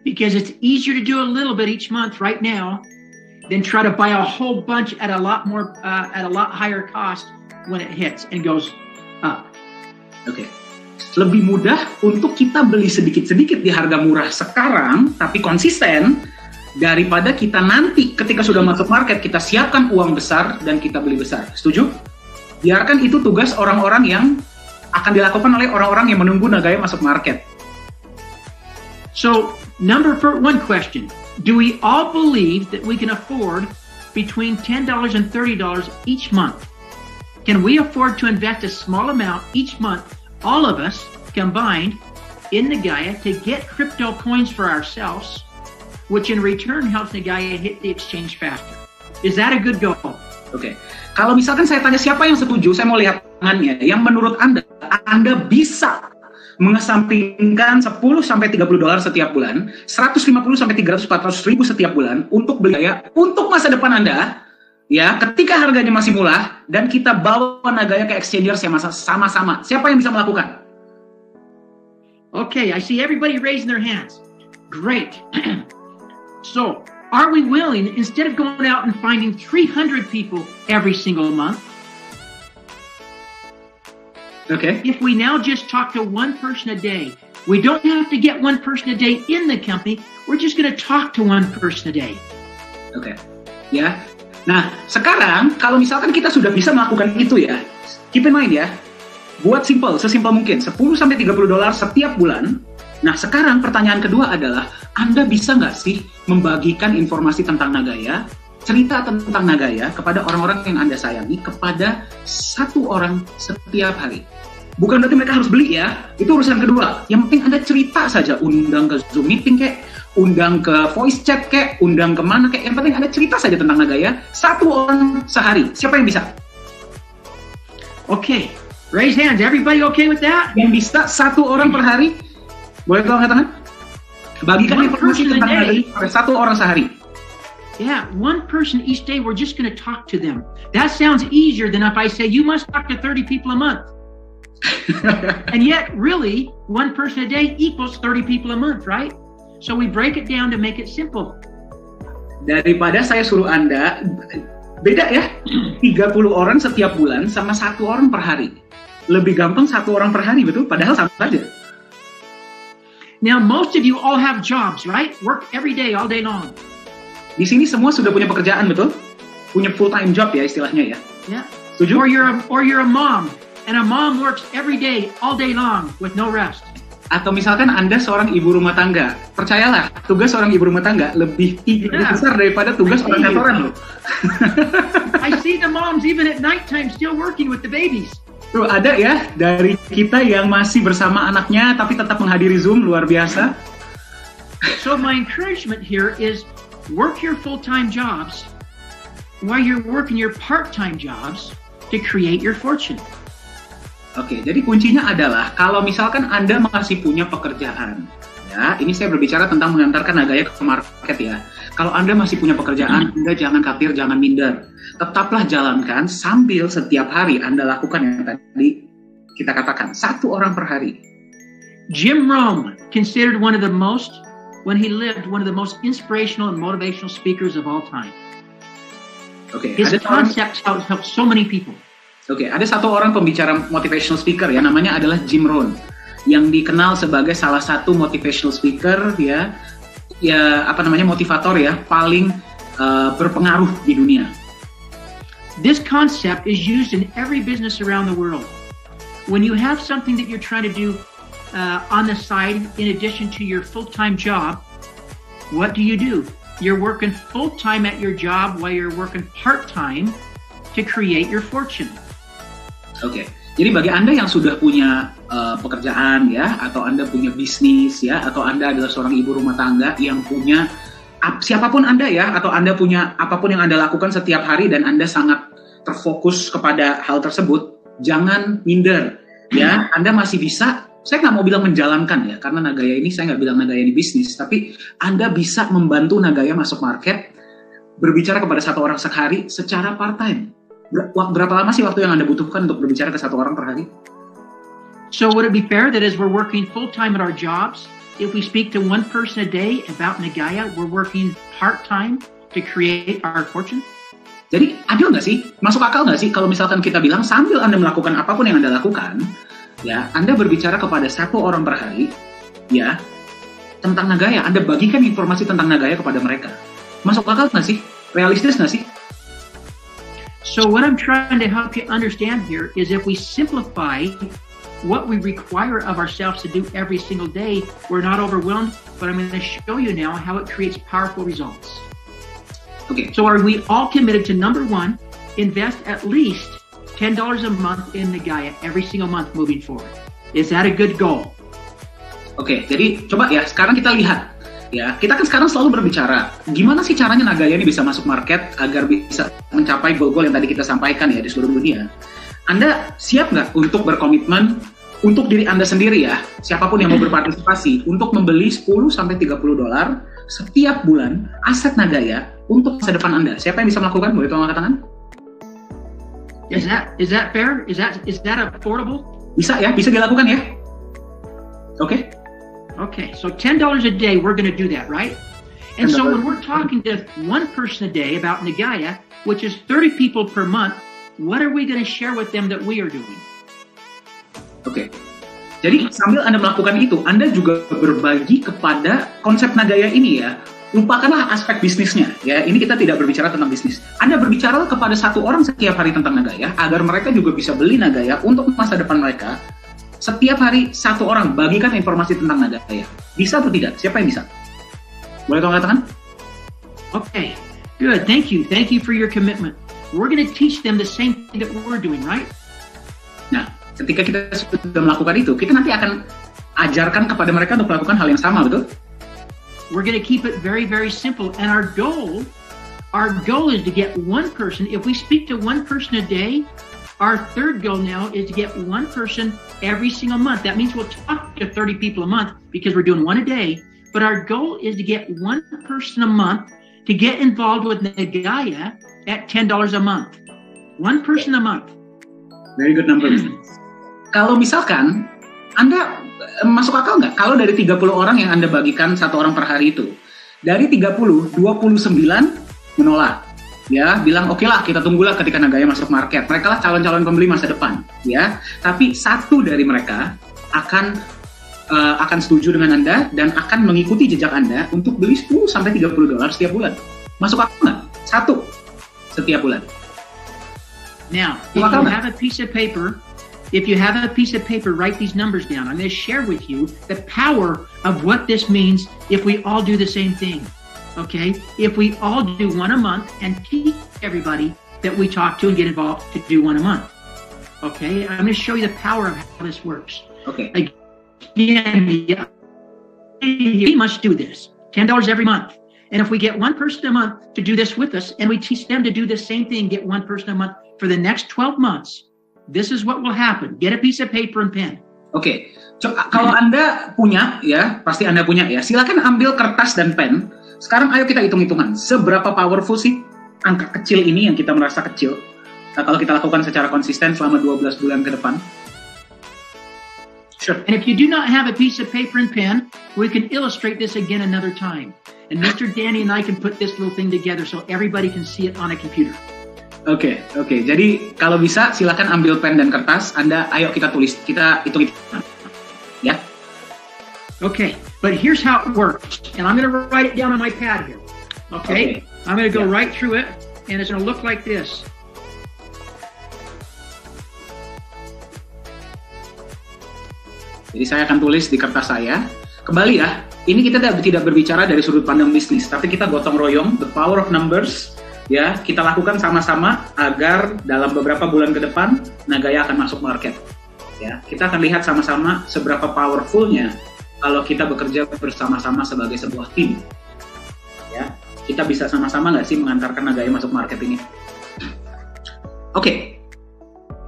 Because it's easier to do a little bit each month right now than try to buy a whole bunch at a lot higher cost when it hits and goes up. Oke. Lebih mudah untuk kita beli sedikit-sedikit di harga murah sekarang, tapi konsisten, daripada kita nanti ketika sudah masuk market, kita siapkan uang besar dan kita beli besar. Setuju? Biarkan itu tugas orang-orang yang akan dilakukan oleh orang-orang yang menunggu Nagaya masuk market. So, one question. Do we all believe that we can afford between $10 and $30 each month? Can we afford to invest a small amount each month, all of us combined, in Nagaya to get crypto coins for ourselves, which in return helps Nagaya hit the exchange faster? Is that a good goal? Oke. Kalau misalkan saya tanya siapa yang setuju, saya mau lihat tangannya. Yang menurut Anda bisa mengesampingkan 10 sampai $30 setiap bulan, 150 sampai 300 400 ribu setiap bulan untuk beli Nagaya untuk masa depan Anda, ya, ketika harganya masih murah dan kita bawa Nagaya ke exchanges yang sama-sama. Siapa yang bisa melakukan? Okay, I see everybody raising their hands. Great. So, are we willing, instead of going out and finding 300 people every single month, okay, if we now just talk to one person a day, we don't have to get one person a day in the company, we're just going to talk to one person a day. Oke, ya. Nah, sekarang kalau misalkan kita sudah bisa melakukan itu ya, keep in mind ya, buat sesimpel mungkin, 10 sampai $30 setiap bulan. Nah, sekarang pertanyaan kedua adalah, Anda bisa nggak sih membagikan informasi tentang Nagaya, cerita tentang Nagaya kepada orang-orang yang Anda sayangi, kepada satu orang setiap hari? Bukan berarti mereka harus beli ya, itu urusan kedua. Yang penting Anda cerita saja, undang ke Zoom meeting kek, undang ke voice chat kek, undang kemana kek, yang penting Anda cerita saja tentang Nagaya, satu orang sehari. Siapa yang bisa? Okay, raise hands. Everybody okay with that? Yang bisa satu orang per hari? Boleh tolong angkat tangan? Bagikan informasi tentang Nagaya pada satu orang sehari. Yeah, one person each day, we're just going to talk to them. That sounds easier than if I say, you must talk to 30 people a month. And yet, really, one person a day equals 30 people a month, right? So we break it down to make it simple. Daripada saya suruh Anda, beda ya, 30 orang setiap bulan sama satu orang per hari. Lebih gampang satu orang per hari, betul? Padahal sama saja. Now, most of you all have jobs, right? Work every day, all day long. Di sini semua sudah punya pekerjaan, betul? Punya full-time job ya istilahnya ya. Yeah. Setuju? Or you're a mom, and a mom works every day, all day long, with no rest. Atau misalkan Anda seorang ibu rumah tangga. Percayalah, tugas seorang ibu rumah tangga lebih besar daripada tugas orang kantoran loh. I see the moms even at nighttime still working with the babies. Tuh ada ya dari kita yang masih bersama anaknya tapi tetap menghadiri Zoom, luar biasa. So my encouragement here is work your full-time jobs while you're working your part-time jobs to create your fortune. Oke, jadi kuncinya adalah kalau misalkan Anda masih punya pekerjaan, ya, ini saya berbicara tentang mengantarkan Nagaya ke market ya. Kalau Anda masih punya pekerjaan, Anda jangan khawatir, jangan minder. Tetaplah jalankan sambil setiap hari Anda lakukan yang tadi kita katakan, satu orang per hari. Jim Rohn, considered one of the most, when he lived, one of the most inspirational and motivational speakers of all time. Oke, his concepts help so many people. Oke, ada satu orang pembicara motivational speaker ya, namanya adalah Jim Rohn, yang dikenal sebagai salah satu motivational speaker ya motivator ya paling berpengaruh di dunia. This concept is used in every business around the world. When you have something that you're trying to do on the side in addition to your full-time job, what do? You're working full-time at your job while you're working part-time to create your fortune. Oke, jadi bagi Anda yang sudah punya pekerjaan ya, atau Anda punya bisnis ya, atau Anda adalah seorang ibu rumah tangga yang punya siapapun Anda ya, atau Anda punya apapun yang Anda lakukan setiap hari dan Anda sangat terfokus kepada hal tersebut, jangan minder ya. Anda masih bisa, saya nggak mau bilang menjalankan ya, karena Nagaya ini saya nggak bilang Nagaya ini bisnis, tapi Anda bisa membantu Nagaya masuk market, berbicara kepada satu orang sehari secara part-time. Berapa lama sih waktu yang Anda butuhkan untuk berbicara ke satu orang per hari? So would it be fair that as we're working full-time at our jobs, if we speak to one person a day about Nagaya, we're working part-time to create our fortune? Jadi adil nggak sih? Masuk akal nggak sih kalau misalkan kita bilang sambil Anda melakukan apapun yang Anda lakukan, ya Anda berbicara kepada satu orang per hari, ya tentang Nagaya, Anda bagikan informasi tentang Nagaya kepada mereka. Masuk akal nggak sih? Realistis nggak sih? So what I'm trying to help you understand here is if we simplify what we require of ourselves to do every single day, we're not overwhelmed, but I'm going to show you now how it creates powerful results. Okay. So are we all committed to, number one, invest at least $10 a month in Nagaya every single month moving forward? Is that a good goal? Oke, jadi coba ya sekarang kita lihat Ya, kita kan sekarang selalu berbicara, gimana sih caranya Nagaya ini bisa masuk market agar bisa mencapai goal-goal yang tadi kita sampaikan ya di seluruh dunia. Anda siap nggak untuk berkomitmen untuk diri Anda sendiri ya, siapapun yang mau berpartisipasi, untuk membeli 10-30 dolar setiap bulan aset Nagaya untuk masa depan Anda? Siapa yang bisa melakukan? Boleh tolong angkat tangan? Is that fair? Is that affordable? Bisa ya, bisa dilakukan ya. Oke. Okay, so $10 a day, we're going to do that, right? And so when we're talking to one person a day about Nagaya, which is 30 people per month, what are we going to share with them that we are doing? Oke. Jadi sambil Anda melakukan itu, Anda juga berbagi kepada konsep Nagaya ini ya. Lupakanlah aspek bisnisnya ya. Ini kita tidak berbicara tentang bisnis. Anda berbicara kepada satu orang setiap hari tentang Nagaya agar mereka juga bisa beli Nagaya untuk masa depan mereka. Setiap hari satu orang bagikan informasi tentang Nagaya. Bisa atau tidak? Siapa yang bisa? Boleh tolong katakan? Okay, good. Thank you. Thank you for your commitment. We're going to teach them the same thing that we're doing, right? Nah, ketika kita sudah melakukan itu, kita nanti akan ajarkan kepada mereka untuk melakukan hal yang sama, betul? We're going to keep it very, very simple. And our goal is to get one person. If we speak to one person a day, our third goal now is to get one person every single month. That means we'll talk to 30 people a month because we're doing one a day. But our goal is to get one person a month to get involved with Nagaya at $10 a month. One person a month. Very good number. Kalau misalkan Anda masuk akal nggak? Kalau dari 30 orang yang Anda bagikan satu orang per hari itu, dari 30, 29 menolak. Ya, bilang oke lah, kita tunggulah ketika Nagaya masuk market. Mereka lah calon-calon pembeli masa depan, ya. Tapi satu dari mereka akan setuju dengan Anda dan akan mengikuti jejak Anda untuk beli 10-30 dolar setiap bulan. Masuk akal nggak? Satu setiap bulan. Now, if you have a piece of paper, write these numbers down. I'm going to share with you the power of what this means if we all do the same thing. Okay, if we all do one a month and teach everybody that we talk to and get involved to do one a month. Okay, I'm going to show you the power of how this works. Okay. Again, we must do this. $10 every month. And if we get one person a month to do this with us and we teach them to do the same thing, get one person a month for the next 12 months, this is what will happen. Get a piece of paper and pen. Oke, kalau Anda punya ya, pasti Anda punya ya. Silakan ambil kertas dan pen. Sekarang ayo kita hitung-hitungan, seberapa powerful sih angka kecil ini yang kita merasa kecil. Nah, kalau kita lakukan secara konsisten selama 12 bulan ke depan. Sure. And if you do not have a piece of paper and pen, we can illustrate this again another time. And Mr. Danny and I can put this little thing together so everybody can see it on a computer. Oke. Jadi kalau bisa silakan ambil pen dan kertas. Ayo kita tulis, kita hitung-hitungan. Ya. Okay, but here's how it works. And I'm going to write it down on my pad here. Okay? I'm going to go right through it, and it's going to look like this. Jadi saya akan tulis di kertas saya. Kembali ya, ini kita tidak berbicara dari sudut pandang bisnis, tapi kita gotong royong, the power of numbers, ya, kita lakukan sama-sama agar dalam beberapa bulan ke depan, Nagaya akan masuk market. Ya, kita akan lihat sama-sama seberapa powerfulnya kalau kita bekerja bersama-sama sebagai sebuah tim. Ya, kita bisa sama-sama nggak sih mengantarkan Nagaya masuk market ini? Oke.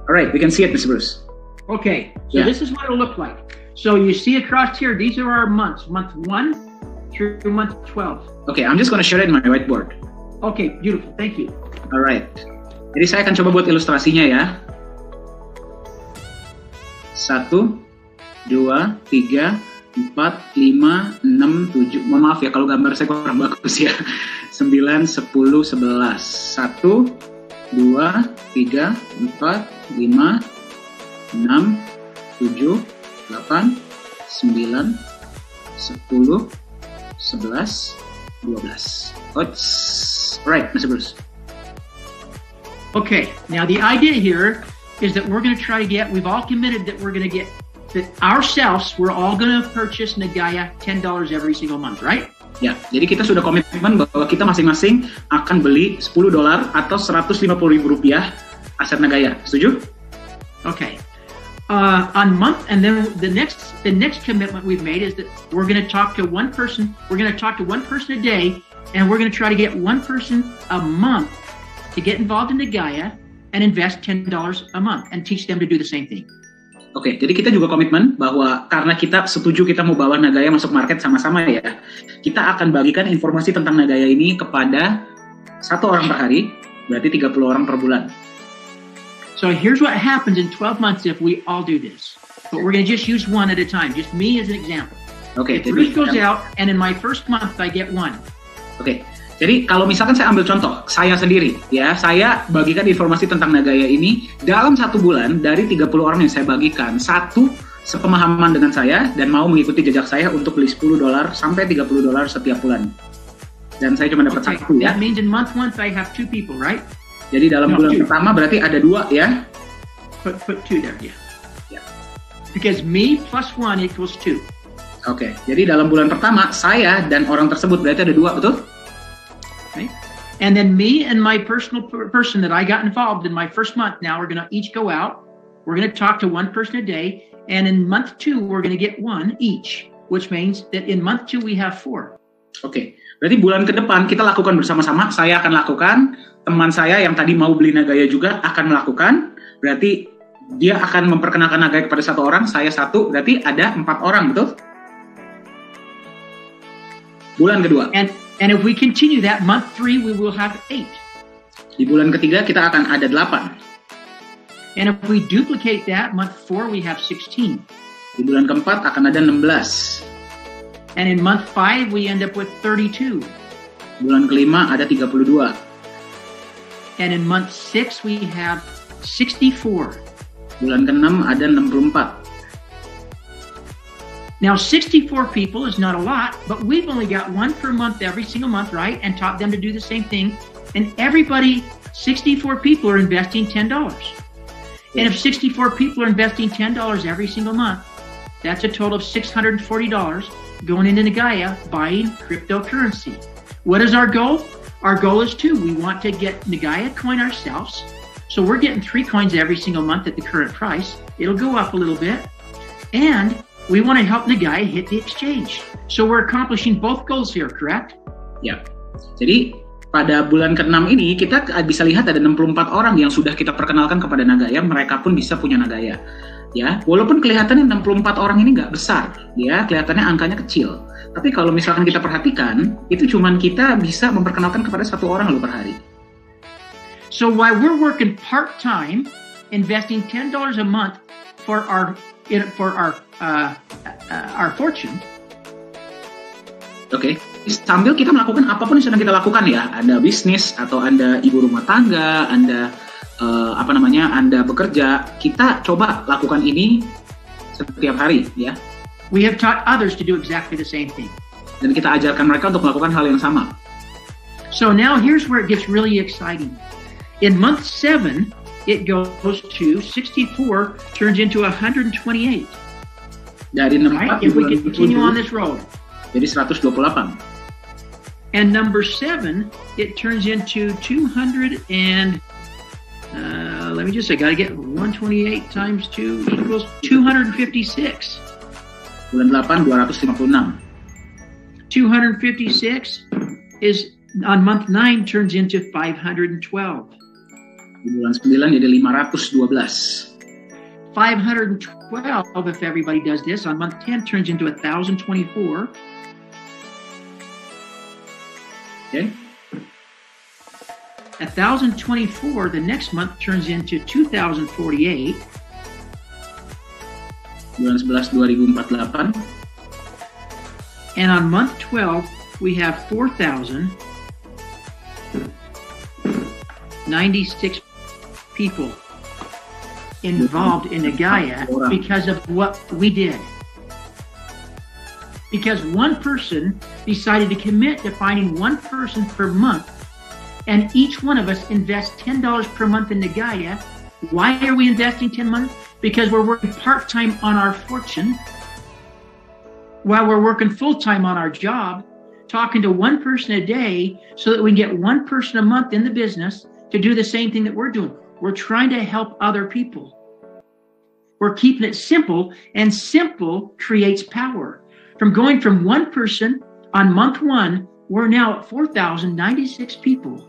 Alright, we can see it, Mr. Bruce. Okay, so this is what it'll look like. So you see across here, these are our months, month 1 through month 12. Okay, I'm just going to share it in my whiteboard. Okay, beautiful, thank you. Alright, jadi saya akan coba buat ilustrasinya ya. 1, 2, 3, 4, 5, 6, 7. Mohon maaf ya kalau gambar saya kurang bagus ya. 9, 10, 11. 1, 2, 3, 4, 5, 6, 7, 8, 9, 10, 11, 12, right, Mr. Bruce. Okay, now the idea here is that we're going to try to get, we've all committed that we're going to get, that ourselves, we're all going to purchase Nagaya $10 every single month, right? Ya, jadi kita sudah komitmen bahwa kita masing-masing akan beli $10 atau Rp150.000 aset Nagaya. Setuju? Okay. on month, and then the next commitment we've made is that we're going to talk to one person. We're going to talk to one person a day, and we're going to try to get one person a month to get involved in Nagaya and invest $10 a month and teach them to do the same thing. Oke, jadi kita juga komitmen bahwa karena kita setuju kita mau bawa Nagaya masuk market sama-sama ya, kita akan bagikan informasi tentang Nagaya ini kepada 1 orang per hari, berarti 30 orang per bulan. So here's what happens in 12 months if we all do this. But we're going to just use one at a time, just me as an example. Oke, if Bruce goes out and in my first month I get one. Oke, jadi kalau misalkan saya ambil contoh, saya sendiri, ya, saya bagikan informasi tentang Nagaya ini dalam 1 bulan dari 30 orang yang saya bagikan, 1 sepemahaman dengan saya dan mau mengikuti jejak saya untuk beli $10 sampai $30 setiap bulan. Dan saya cuma dapat 1 ya. That means in month 1 I have 2 people, right? Jadi dalam bulan pertama berarti ada 2 ya. Put 2 there, yeah. Yeah. Because me plus 1 equals 2. Oke, jadi dalam bulan pertama saya dan orang tersebut berarti ada 2, betul? Okay. And then me and my personal person that I got involved in my first month, now we're going to each go out. We're going to talk to one person a day. And in month 2, we're going to get 1 each, which means that in month 2, we have 4. Oke, berarti bulan ke depan kita lakukan bersama-sama. Saya akan lakukan, teman saya yang tadi mau beli Nagaya juga akan melakukan. Berarti dia akan memperkenalkan Nagaya kepada 1 orang, saya 1, berarti ada 4 orang, betul? Bulan kedua. And if we continue that, month 3 we will have 8. Di bulan ketiga kita akan ada 8. And if we duplicate that, month 4 we have 16. Di bulan keempat akan ada 16. And in month 5 we end up with 32. Bulan kelima ada 32. And in month 6 we have 64. Bulan ke-6 ada 64. Now 64 people is not a lot, but we've only got 1 per month every single month, right? And taught them to do the same thing. And everybody, 64 people are investing $10. And if 64 people are investing $10 every single month, that's a total of $640 going into Nagaya buying cryptocurrency. What is our goal? Our goal is 2. We want to get Nagaya coin ourselves. So we're getting 3 coins every single month at the current price. It'll go up a little bit. And we want to help Nagaya hit the exchange. So we're accomplishing both goals here, correct? Ya. Jadi pada bulan ke-6 ini kita bisa lihat ada 64 orang yang sudah kita perkenalkan kepada Nagaya, mereka pun bisa punya Nagaya. Ya, walaupun kelihatannya 64 orang ini nggak besar, ya, kelihatannya angkanya kecil. Tapi kalau misalkan kita perhatikan, itu cuman kita bisa memperkenalkan kepada 1 orang loh per hari. So while we're working part-time, investing $10 a month for our fortune. Oke, sambil kita melakukan apapun yang sedang kita lakukan ya, Anda bisnis atau Anda ibu rumah tangga, Anda Anda bekerja, kita coba lakukan ini setiap hari ya. We have taught others to do exactly the same thing. Dan kita ajarkan mereka untuk melakukan hal yang sama. So now here's where it gets really exciting. In month 7, it goes to 64, turns into 128. Dari 64 right? If we continue on this road. Jadi 128. And number 7, it turns into 200 and let me just say, gotta get 128 times 2 equals 256. Bulan 8, 256. 256 is on month 9 turns into 512. Di bulan 9 jadi 512. 512, if everybody does this, on month 10 turns into 1,024. Okay. 1,024, the next month turns into 2,048. Bulan 11, 2048. And on month 12, we have 4,096 people involved in Nagaya because of what we did. Because one person decided to commit to finding one person per month, and each one of us invests $10 per month in Nagaya. Why are we investing 10 months? Because we're working part-time on our fortune, while we're working full-time on our job, talking to one person a day so that we can get one person a month in the business to do the same thing that we're doing. We're trying to help other people. We're keeping it simple, and simple creates power. From going from one person on month 1, we're now at 4,096 people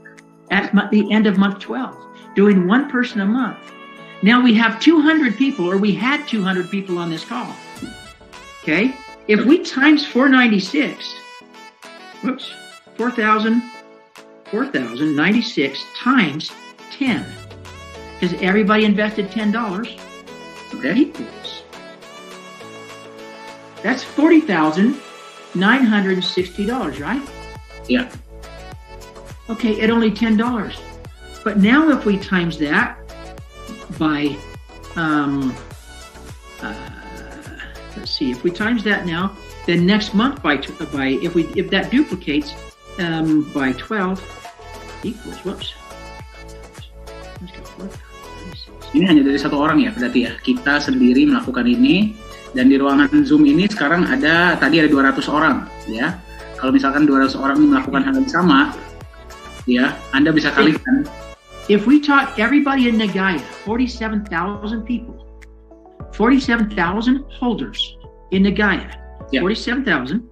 at the end of month 12, doing one person a month. Now we have 200 people, or we had 200 people on this call. Okay? If we times 496, 4,096 times 10, because everybody invested $10, equals. That's $40,960, right? Yeah. Okay, at only $10. But now if we times that by, let's see, if we times that now, then next month if that duplicates by 12 equals, Ini hanya dari satu orang ya, berarti ya. Kita sendiri melakukan ini, dan di ruangan Zoom ini sekarang tadi ada 200 orang, ya. Kalau misalkan 200 orang melakukan hal yang sama, ya, Anda bisa kalikan. If we taught everybody in Nagaya, 47,000 people, 47,000 holders in Nagaya, 47,000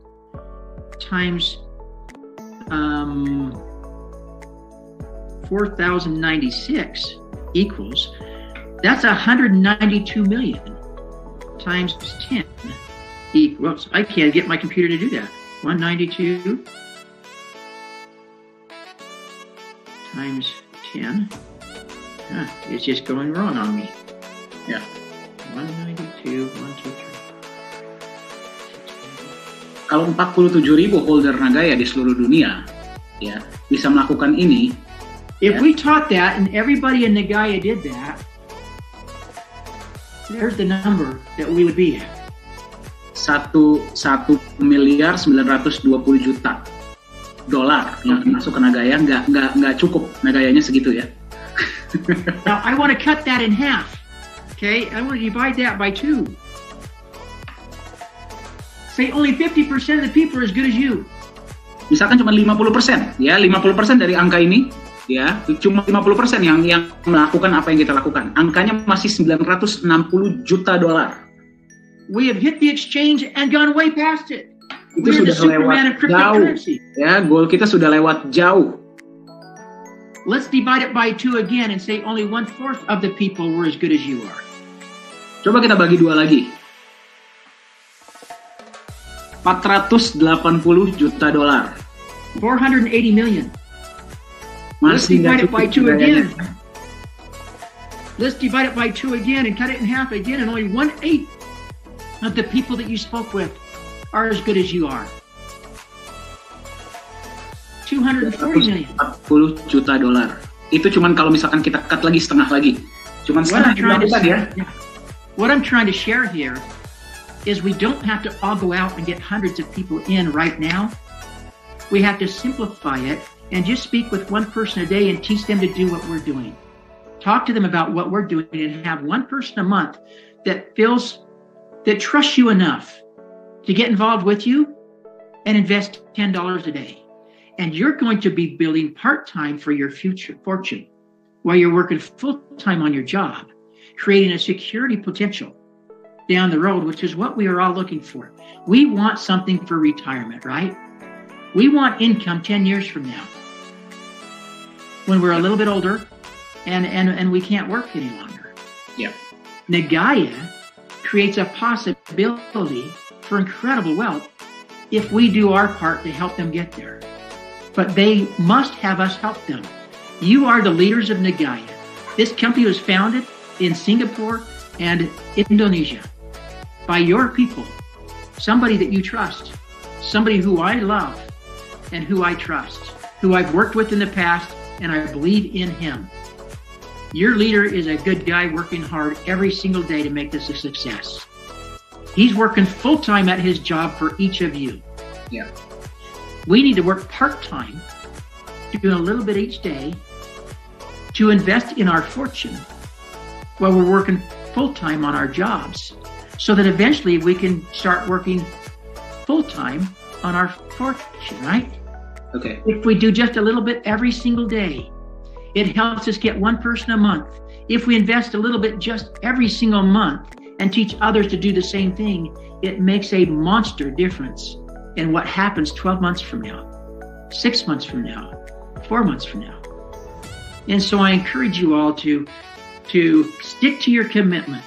times 4,096 equals, that's 192 million times 10 equals, I can't get my computer to do that. 192 times 10. It's just going wrong on me. Yeah. 192, 1, 2, 3. Kalau 47.000 holder Nagaya di seluruh dunia, ya, bisa melakukan ini. If we taught that and everybody in Nagaya did that, there's the number that we would be at. 1.920 miliar dolar yang masuk ke Nagaya, nggak cukup Nagayanya segitu ya. Now I want to cut that in half. Okay, I want to divide that by 2. Say only 50% of the people are as good as you. Misalkan cuma 50%, ya, 50% dari angka ini, ya, cuma 50% yang melakukan apa yang kita lakukan. Angkanya masih 960 juta dolar. We have hit the exchange and gone way past it. Itu sudah lewat jauh. Ya, goal kita sudah lewat jauh. Let's divide it by 2 again and say only 1/4 of the people were as good as you are. Coba kita bagi 2 lagi. 480 juta dolar. 480 million. Let's Masih divide it by 2 again. Ya. Let's divide it by 2 again and cut it in half again, and only 1/8 of the people that you spoke with are as good as you are. 240 million. 40 juta dolar. Itu cuman kalau misalkan kita cut lagi setengah lagi. Cuman setengah ya. What I'm trying to share here is we don't have to all go out and get hundreds of people in right now. We have to simplify it and just speak with one person a day and teach them to do what we're doing. Talk to them about what we're doing and have one person a month that trusts you enough to get involved with you and invest $10 a day. And you're going to be building part-time for your future fortune while you're working full-time on your job, creating a security potential down the road, which is what we are all looking for. We want something for retirement, right? We want income 10 years from now when we're a little bit older and we can't work any longer. Yeah. Nagaya creates a possibility for incredible wealth if we do our part to help them get there. But they must have us help them. You are the leaders of Nagaya. This company was founded in Singapore and Indonesia by your people, somebody that you trust, somebody who I love and who I trust, who I've worked with in the past, and I believe in him. Your leader is a good guy working hard every single day to make this a success. He's working full-time at his job for each of you. Yeah. We need to work part-time, doing a little bit each day, to invest in our fortune while we're working full-time on our jobs, so that eventually we can start working full-time on our fortune, right? Okay. If we do just a little bit every single day, it helps us get one person a month. If we invest a little bit just every single month, and teach others to do the same thing, it makes a monster difference in what happens 12 months from now, 6 months from now, 4 months from now. And so I encourage you all to stick to your commitment.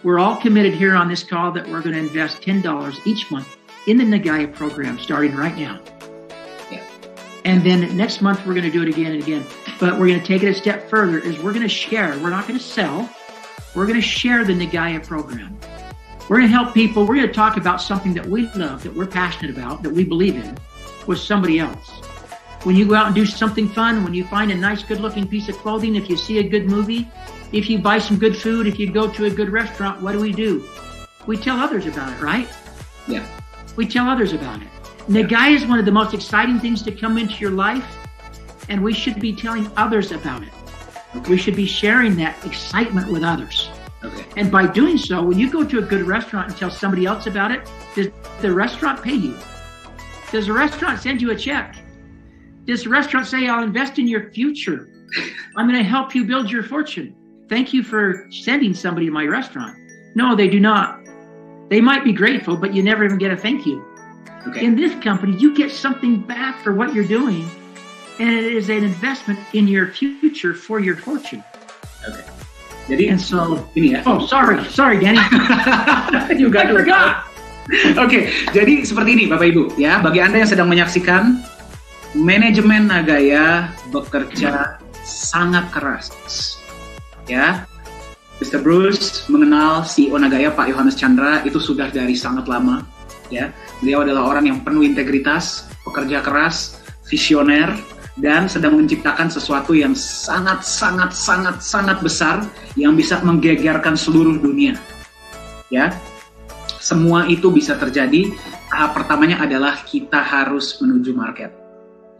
We're all committed here on this call that we're going to invest $10 each month in the Nagaya program starting right now. Yeah. And then next month, we're going to do it again and again. But we're going to take it a step further, is we're going to share. We're not going to sell. We're going to share the Nagaya program. We're going to help people. We're going to talk about something that we love, that we're passionate about, that we believe in, with somebody else. When you go out and do something fun, when you find a nice, good-looking piece of clothing, if you see a good movie, if you buy some good food, if you go to a good restaurant, what do? We tell others about it, right? Yeah. We tell others about it. Nagaya is one of the most exciting things to come into your life, and we should be telling others about it. Okay. We should be sharing that excitement with others. Okay. And by doing so, when you go to a good restaurant and tell somebody else about it, does the restaurant pay you? Does the restaurant send you a check? Does the restaurant say, I'll invest in your future? I'm going to help you build your fortune. Thank you for sending somebody to my restaurant. No, they do not. They might be grateful, but you never even get a thank you. Okay. In this company, you get something back for what you're doing, and it is an investment in your future for your fortune. Okay. Jadi, and so, ini ya. Oh, sorry, Danny. You got it. Oke, jadi seperti ini Bapak Ibu ya. Bagi Anda yang sedang menyaksikan, manajemen Nagaya bekerja sangat keras. Ya, Mr. Bruce mengenal CEO Nagaya Pak Yohanes Chandra itu sudah dari sangat lama. Ya, beliau adalah orang yang penuh integritas, pekerja keras, visioner, dan sedang menciptakan sesuatu yang sangat besar yang bisa menggegerkan seluruh dunia. Ya, semua itu bisa terjadi. Tahap pertamanya adalah kita harus menuju market.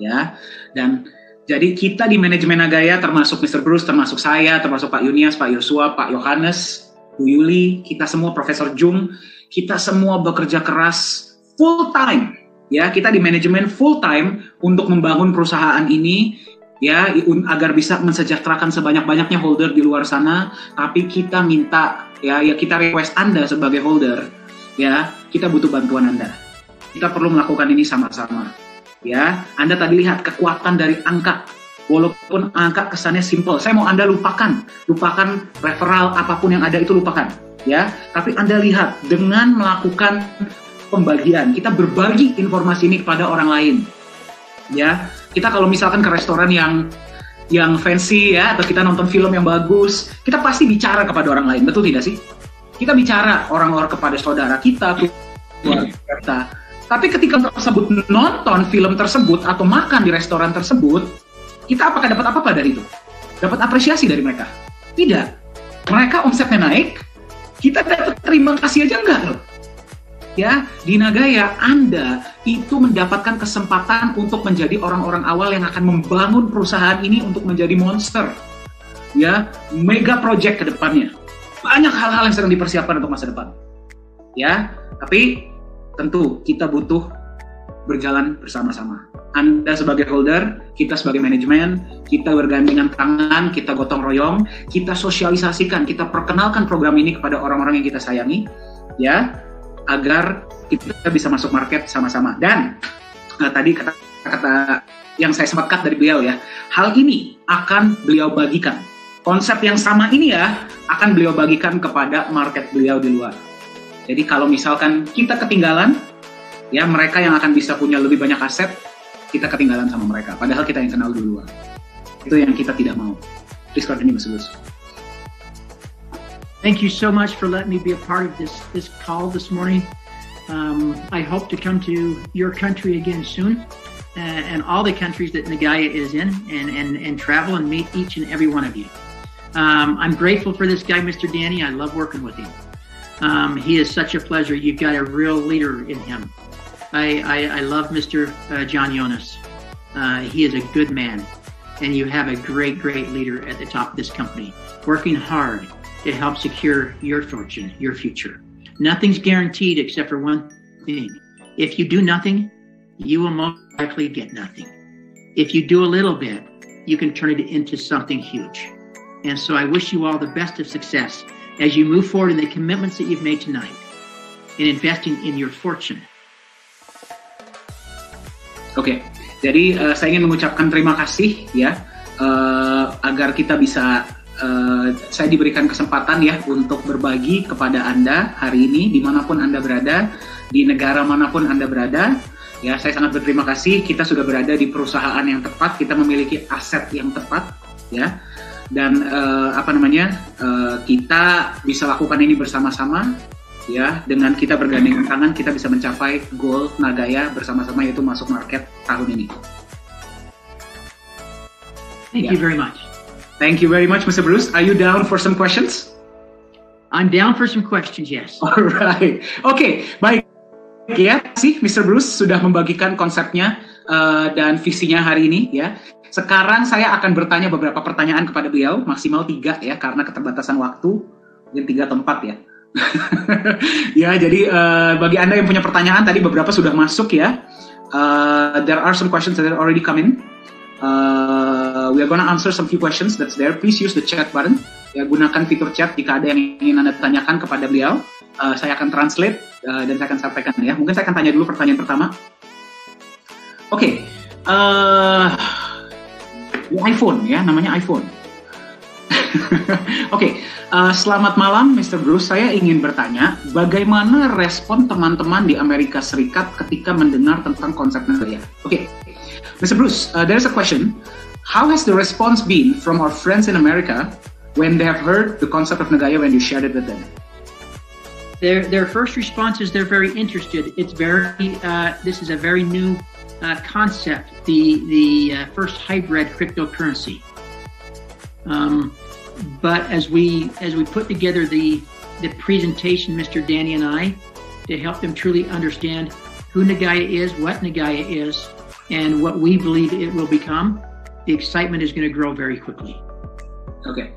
Ya, dan jadi kita di manajemen Nagaya, termasuk Mr. Bruce, termasuk saya, termasuk Pak Yunias, Pak Yosua, Pak Yohanes, Bu Yuli, kita semua, Profesor Jung, kita semua bekerja keras full time. Ya, kita di manajemen full time untuk membangun perusahaan ini, ya, agar bisa mensejahterakan sebanyak-banyaknya holder di luar sana. Tapi kita minta, ya kita request Anda sebagai holder, ya, kita butuh bantuan Anda. Kita perlu melakukan ini sama-sama. Ya, Anda tadi lihat kekuatan dari angka. Walaupun angka kesannya simple, saya mau Anda lupakan referral apapun yang ada itu lupakan, ya. Tapi Anda lihat dengan melakukan pembagian, kita berbagi informasi ini kepada orang lain, ya. Kita kalau misalkan ke restoran yang fancy, ya, atau kita nonton film yang bagus, kita pasti bicara kepada orang lain, betul tidak sih? Kita bicara orang-orang kepada saudara kita, keluarga kita. Tapi ketika tersebut nonton film tersebut atau makan di restoran tersebut, kita apakah dapat apa-apa dari itu? Dapat apresiasi dari mereka? Tidak. Mereka omsetnya naik, kita dapat terima kasih aja enggak loh. Ya, di Nagaya Anda itu mendapatkan kesempatan untuk menjadi orang-orang awal yang akan membangun perusahaan ini untuk menjadi monster. Ya, mega project ke depannya. Banyak hal-hal yang sedang dipersiapkan untuk masa depan. Ya, tapi tentu kita butuh berjalan bersama-sama. Anda sebagai holder, kita sebagai manajemen, kita bergandengan tangan, kita gotong royong, kita sosialisasikan, kita perkenalkan program ini kepada orang-orang yang kita sayangi, ya, agar kita bisa masuk market sama-sama. Dan tadi kata-kata yang saya sempat cut dari beliau, ya, hal ini akan beliau bagikan. Konsep yang sama ini ya akan beliau bagikan kepada market beliau di luar. Jadi kalau misalkan kita ketinggalan, ya mereka yang akan bisa punya lebih banyak aset, kita ketinggalan sama mereka. Padahal kita yang kenal duluan. Itu yang kita tidak mau. Please continue, Mas Gus. Thank you so much for letting me be a part of this call this morning. I hope to come to your country again soon, and all the countries that Nagaya is in, and travel and meet each and every one of you. I'm grateful for this guy, Mr. Danny. I love working with him. He is such a pleasure. You've got a real leader in him. I love Mr. John Jonas. He is a good man, and you have a great leader at the top of this company, working hard to help secure your fortune, your future. Nothing's guaranteed except for one thing. If you do nothing, you will most likely get nothing. If you do a little bit, you can turn it into something huge. And so I wish you all the best of success. as you move forward in the commitments that you've made tonight in investing in your fortune. Oke, jadi saya ingin mengucapkan terima kasih ya, agar kita bisa, saya diberikan kesempatan ya untuk berbagi kepada Anda hari ini dimanapun Anda berada, di negara manapun Anda berada. Ya, saya sangat berterima kasih. Kita sudah berada di perusahaan yang tepat, kita memiliki aset yang tepat, ya. Dan kita bisa lakukan ini bersama-sama, ya. Dengan kita bergandengan tangan, kita bisa mencapai goal Nagaya bersama-sama, yaitu masuk market tahun ini. Thank you very much. Thank you very much, Mr. Bruce. Are you down for some questions? I'm down for some questions, yes. Alright, oke, baik. Ya, sih Mr. Bruce sudah membagikan konsepnya dan visinya hari ini ya. Sekarang saya akan bertanya beberapa pertanyaan kepada beliau, maksimal 3 ya, karena keterbatasan waktu, mungkin 3 atau 4 ya. Ya, jadi bagi Anda yang punya pertanyaan tadi beberapa sudah masuk ya. There are some questions that already come in. We are gonna answer some few questions that's there. Please use the chat button. Ya, gunakan fitur chat jika ada yang ingin Anda tanyakan kepada beliau. Saya akan translate dan saya akan sampaikan ya. Mungkin saya akan tanya dulu pertanyaan pertama. Oke, iPhone ya, namanya iPhone. Oke, selamat malam Mr. Bruce. Saya ingin bertanya, bagaimana respon teman-teman di Amerika Serikat ketika mendengar tentang konsep Nagaya? Oke, Mr. Bruce, there's a question. How has the response been from our friends in America when they have heard the concept of Nagaya when you shared it with them? Their first response is they're very interested. It's this is a very new concept, the first hybrid cryptocurrency. But as we put together the presentation, Mr. Danny and I, to help them truly understand who Nagaya is, what Nagaya is, and what we believe it will become, the excitement is going to grow very quickly. Okay.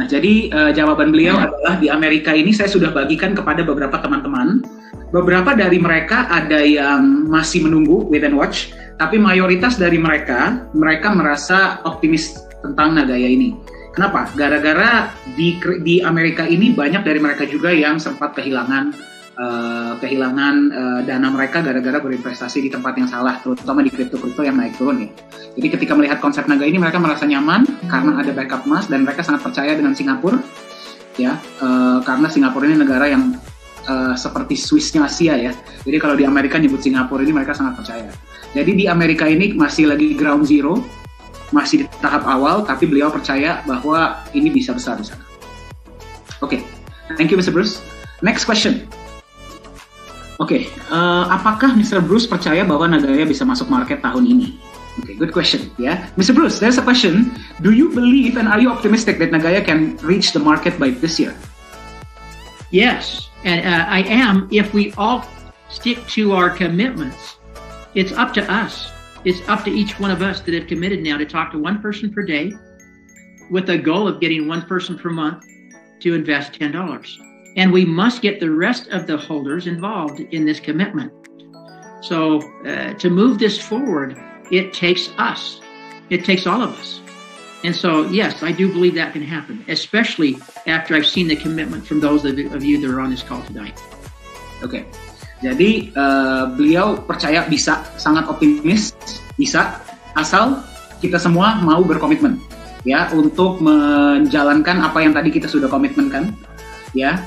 Nah, jadi jawaban beliau adalah di Amerika ini saya sudah bagikan kepada beberapa teman-teman. Beberapa dari mereka ada yang masih menunggu, wait and watch, tapi mayoritas dari mereka merasa optimis tentang Nagaya ini. Kenapa? Gara-gara di Amerika ini banyak dari mereka juga yang sempat kehilangan dana mereka gara-gara berinvestasi di tempat yang salah, terutama di kripto-kripto yang naik turun ya. Jadi ketika melihat konsep Nagaya ini mereka merasa nyaman karena ada backup emas dan mereka sangat percaya dengan Singapura ya, karena Singapura ini negara yang seperti Swissnya Asia ya. Jadi kalau di Amerika nyebut Singapura ini mereka sangat percaya. Jadi di Amerika ini masih lagi ground zero, masih di tahap awal, tapi beliau percaya bahwa ini bisa besar di sana. Oke, thank you Mr. Bruce. Next question. Oke, apakah Mr. Bruce percaya bahwa Nagaya bisa masuk market tahun ini? Okay, good question. Yeah, Mr. Bruce, there's a question. Do you believe and are you optimistic that Nagaya can reach the market by this year? Yes, and I am. If we all stick to our commitments, it's up to us. It's up to each one of us that have committed now to talk to one person per day, with a goal of getting one person per month to invest $10. And we must get the rest of the holders involved in this commitment. So to move this forward, it takes us. It takes all of us. And so, yes, I do believe that can happen, especially after I've seen the commitment from those of you that are on this call tonight. Oke, jadi beliau percaya bisa, sangat optimis, bisa, asal kita semua mau berkomitmen, ya, untuk menjalankan apa yang tadi kita sudah komitmenkan, ya.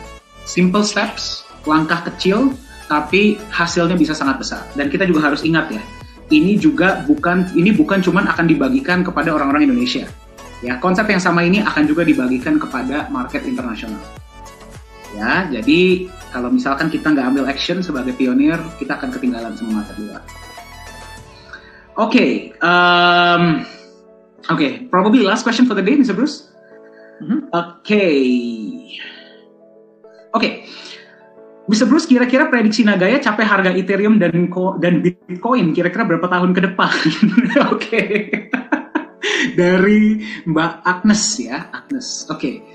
Simple steps, langkah kecil, tapi hasilnya bisa sangat besar. Dan kita juga harus ingat ya, ini bukan cuma akan dibagikan kepada orang-orang Indonesia. Ya, konsep yang sama ini akan juga dibagikan kepada market internasional. Ya, jadi kalau misalkan kita nggak ambil action sebagai pionir, kita akan ketinggalan sama market luar. Oke, probably last question for the day, Mr. Bruce. Oke, Mr. Bruce, kira-kira prediksi Nagaya capai harga Ethereum dan Bitcoin kira-kira berapa tahun ke depan? Oke, dari Mbak Agnes ya, Agnes. Oke,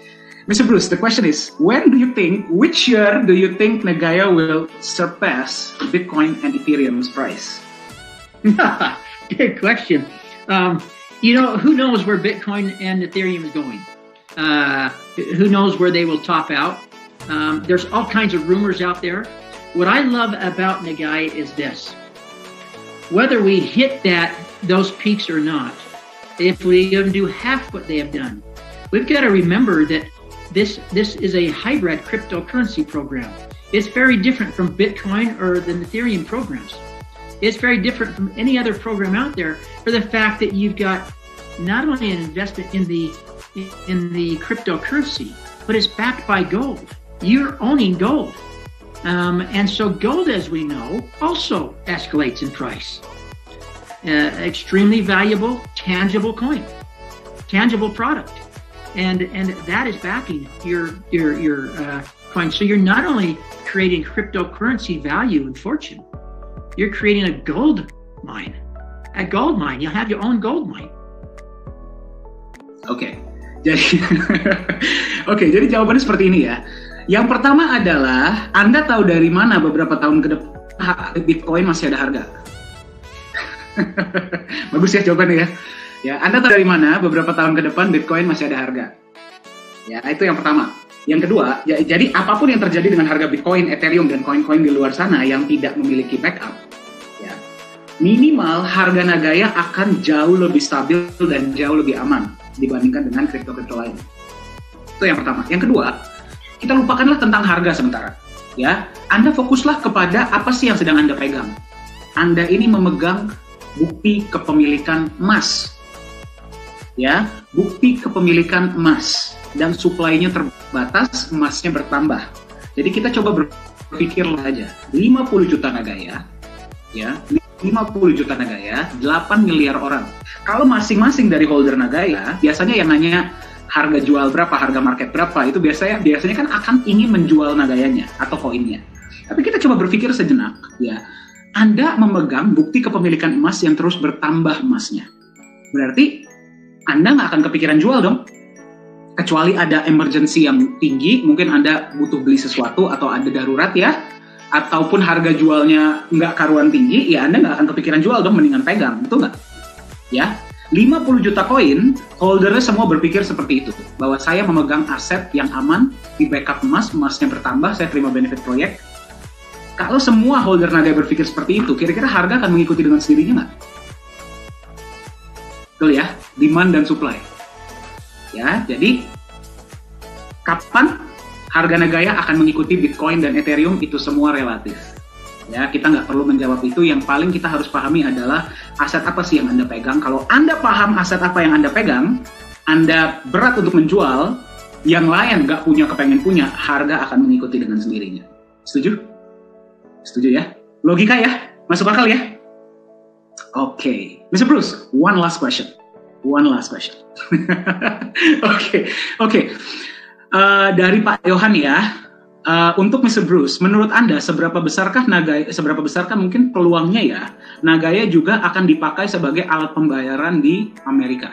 Mr. Bruce, the question is, which year do you think Nagaya will surpass Bitcoin and Ethereum's price? Good question. Who knows where Bitcoin and Ethereum is going? Who knows where they will top out? There's all kinds of rumors out there. What I love about Nagaya is this. Whether we hit those peaks or not, if we even do half what they have done, we've got to remember that this is a hybrid cryptocurrency program. It's very different from Bitcoin or the Ethereum programs. It's very different from any other program out there for the fact that you've got not only an investment in the cryptocurrency, but it's backed by gold. You're owning gold. And so gold, as we know, also escalates in price. Extremely valuable, tangible coin, tangible product. And that is backing your coin. So you're not only creating cryptocurrency value and fortune, you're creating a gold mine. A gold mine. You'll have your own gold mine. Oke. Jadi jawabannya seperti ini ya. Yang pertama adalah, Anda tahu dari mana beberapa tahun ke depan Bitcoin masih ada harga? Bagus ya jawabannya ya. Ya, Anda tahu dari mana beberapa tahun ke depan Bitcoin masih ada harga? Ya, itu yang pertama. Yang kedua, ya, jadi apapun yang terjadi dengan harga Bitcoin, Ethereum, dan koin-koin di luar sana yang tidak memiliki backup, ya, minimal harga Nagaya akan jauh lebih stabil dan jauh lebih aman dibandingkan dengan kripto-kripto lain. Itu yang pertama. Yang kedua, kita lupakanlah tentang harga sementara. Ya, Anda fokuslah kepada apa sih yang sedang Anda pegang. Anda ini memegang bukti kepemilikan emas. Ya, bukti kepemilikan emas. Dan supply-nya terbatas, emasnya bertambah. Jadi kita coba berpikirlah aja, 50 juta Nagaya, ya, 50 juta Nagaya, 8 miliar orang. Kalau masing-masing dari holder Nagaya, biasanya yang nanya harga jual berapa, harga market berapa, itu biasanya kan akan ingin menjual Nagayanya atau koinnya. Tapi kita coba berpikir sejenak, ya, Anda memegang bukti kepemilikan emas yang terus bertambah emasnya. Berarti Anda nggak akan kepikiran jual dong. Kecuali ada emergency yang tinggi, mungkin Anda butuh beli sesuatu atau ada darurat ya, ataupun harga jualnya nggak karuan tinggi, ya Anda nggak akan kepikiran jual dong, mendingan pegang, betul nggak? Ya, 50 juta koin, holdernya semua berpikir seperti itu, bahwa saya memegang aset yang aman, di backup emas, emasnya bertambah, saya terima benefit proyek. Kalau semua holder Nagaya berpikir seperti itu, kira-kira harga akan mengikuti dengan sendirinya nggak? Betul ya, demand dan supply. Ya, jadi kapan harga Nagaya akan mengikuti Bitcoin dan Ethereum itu semua relatif. Ya, kita nggak perlu menjawab itu. Yang paling kita harus pahami adalah aset apa sih yang Anda pegang. Kalau Anda paham aset apa yang Anda pegang, Anda berat untuk menjual, yang lain nggak punya kepengen punya, harga akan mengikuti dengan sendirinya. Setuju? Setuju ya? Logika ya? Masuk akal ya? Oke. Mr. Bruce, one last question. Oke. Dari Pak Yohan ya, untuk Mr. Bruce, menurut Anda seberapa besarkah mungkin peluangnya ya Nagaya juga akan dipakai sebagai alat pembayaran di Amerika?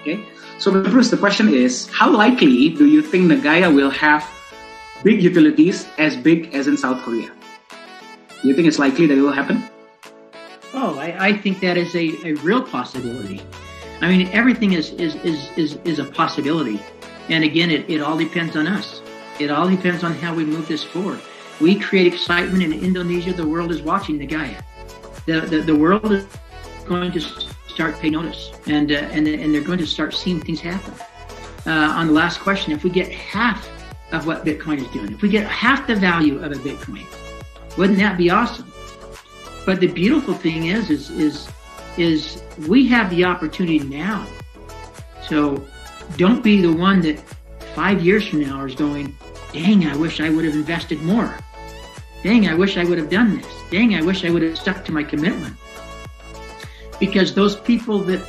Okay. So Mr. Bruce, the question is, how likely do you think Nagaya will have big utilities as big as in South Korea? Do you think it's likely that it will happen? Oh, I think that is a real possibility. I mean, everything is a possibility. And again, it all depends on us. It all depends on how we move this forward. We create excitement in Indonesia. The world is watching Nagaya. The world is going to start paying notice, and they're going to start seeing things happen. On the last question, if we get half of what Bitcoin is doing, if we get half the value of a Bitcoin, wouldn't that be awesome? But the beautiful thing is we have the opportunity now. So don't be the one that 5 years from now is going, dang, I wish I would have invested more. Dang, I wish I would have done this. Dang, I wish I would have stuck to my commitment. Because those people that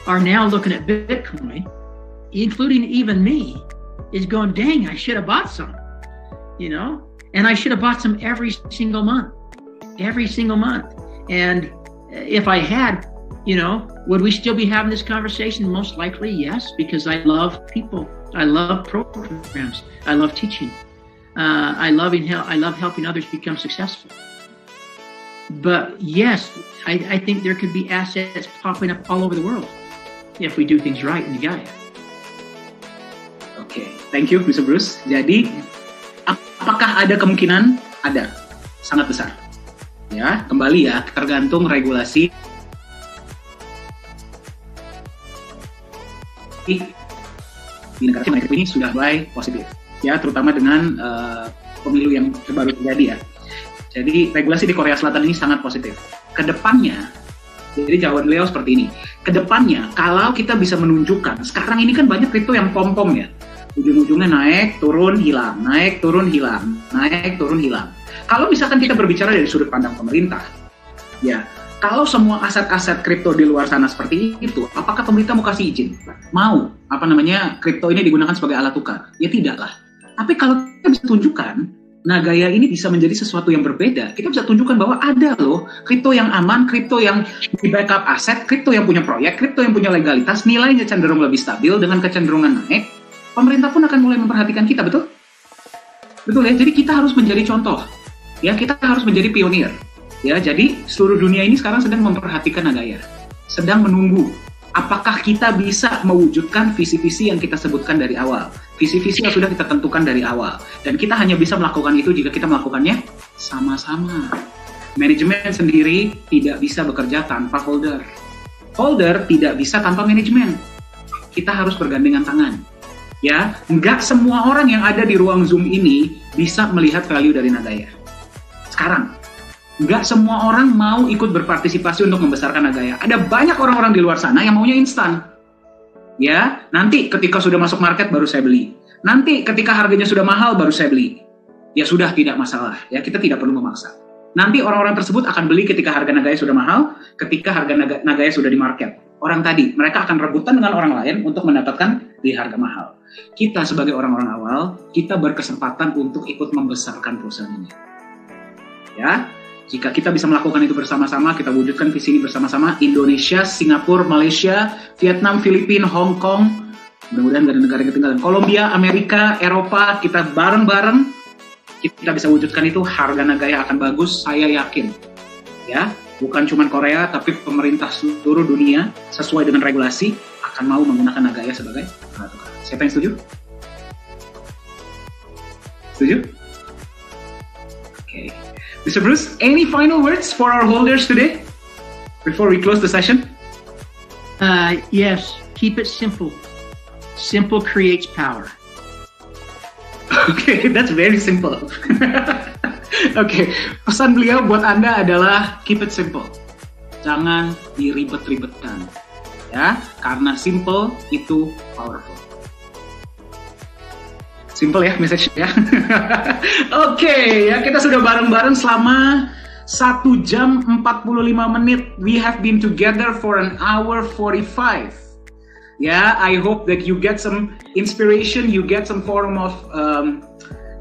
are now looking at Bitcoin, including even me, is going, dang, I should have bought some, you know? And I should have bought some every single month. And if I had, you know, would we still be having this conversation? Most likely, yes, because I love people. I love programs. I love teaching. I love helping others become successful. But yes, I think there could be assets popping up all over the world if we do things right in Nagaya. Thank you, Mr. Bruce. Jadi, apakah ada kemungkinan? Ada, sangat besar. Ya, kembali ya, tergantung regulasi di negara ini sudah mulai positif. Ya, terutama dengan pemilu yang baru terjadi ya. Jadi, regulasi di Korea Selatan ini sangat positif. Kedepannya, jadi jawaban beliau seperti ini. Kedepannya, kalau kita bisa menunjukkan, sekarang ini kan banyak kripto yang pom-pom ya. Ujung-ujungnya naik, turun, hilang, naik, turun, hilang, naik, turun, hilang. Kalau misalkan kita berbicara dari sudut pandang pemerintah, ya, kalau semua aset-aset kripto di luar sana seperti itu, apakah pemerintah mau kasih izin? Mau, kripto ini digunakan sebagai alat tukar? Ya tidaklah. Tapi kalau kita bisa tunjukkan, Nagaya ini bisa menjadi sesuatu yang berbeda. Kita bisa tunjukkan bahwa ada loh kripto yang aman, kripto yang di backup aset, kripto yang punya proyek, kripto yang punya legalitas, nilainya cenderung lebih stabil dengan kecenderungan naik. Pemerintah pun akan mulai memperhatikan kita, betul? Betul ya. Jadi kita harus menjadi contoh. Ya, kita harus menjadi pionir. Ya, jadi seluruh dunia ini sekarang sedang memperhatikan Nagaya. Sedang menunggu apakah kita bisa mewujudkan visi-visi yang kita sebutkan dari awal. Visi-visi yang sudah kita tentukan dari awal. Dan kita hanya bisa melakukan itu jika kita melakukannya sama-sama. Manajemen sendiri tidak bisa bekerja tanpa holder. Holder tidak bisa tanpa manajemen. Kita harus bergandengan tangan. Ya, nggak semua orang yang ada di ruang Zoom ini bisa melihat value dari Nagaya. Sekarang, nggak semua orang mau ikut berpartisipasi untuk membesarkan Nagaya. Ada banyak orang-orang di luar sana yang maunya instan. Ya, nanti ketika sudah masuk market baru saya beli. Nanti ketika harganya sudah mahal baru saya beli. Ya sudah, tidak masalah. Ya, kita tidak perlu memaksa. Nanti orang-orang tersebut akan beli ketika harga Nagaya sudah mahal, ketika harga Nagaya sudah di market. Orang tadi, mereka akan rebutan dengan orang lain untuk mendapatkan di harga mahal. Kita sebagai orang-orang awal, kita berkesempatan untuk ikut membesarkan perusahaan ini. Ya, jika kita bisa melakukan itu bersama-sama, kita wujudkan visi ini bersama-sama, Indonesia, Singapura, Malaysia, Vietnam, Filipina, Hong Kong, mudah-mudahan gak ada negara yang ketinggalan, Kolombia, Amerika, Eropa, kita bareng-bareng, kita bisa wujudkan itu, harga Nagaya akan bagus, saya yakin. Ya, bukan cuma Korea, tapi pemerintah seluruh dunia, sesuai dengan regulasi, akan mau menggunakan Nagaya sebagai alat tukar. Siapa yang setuju? Setuju? Oke. Mr. Bruce, any final words for our holders today before we close the session? Yes, keep it simple. Simple creates power. Okay, that's very simple. Okay, pesan beliau buat Anda adalah keep it simple. Jangan diribet-ribetkan. Ya, karena simple itu powerful. Simple ya message ya. Oke, ya kita sudah bareng-bareng selama 1 jam 45 menit. We have been together for 1 hour 45. Ya, I hope that you get some inspiration, you get some form of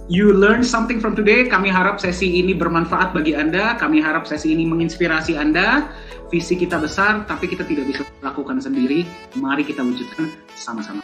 you learn something from today. Kami harap sesi ini bermanfaat bagi Anda. Kami harap sesi ini menginspirasi Anda. Visi kita besar, tapi kita tidak bisa lakukan sendiri. Mari kita wujudkan sama-sama.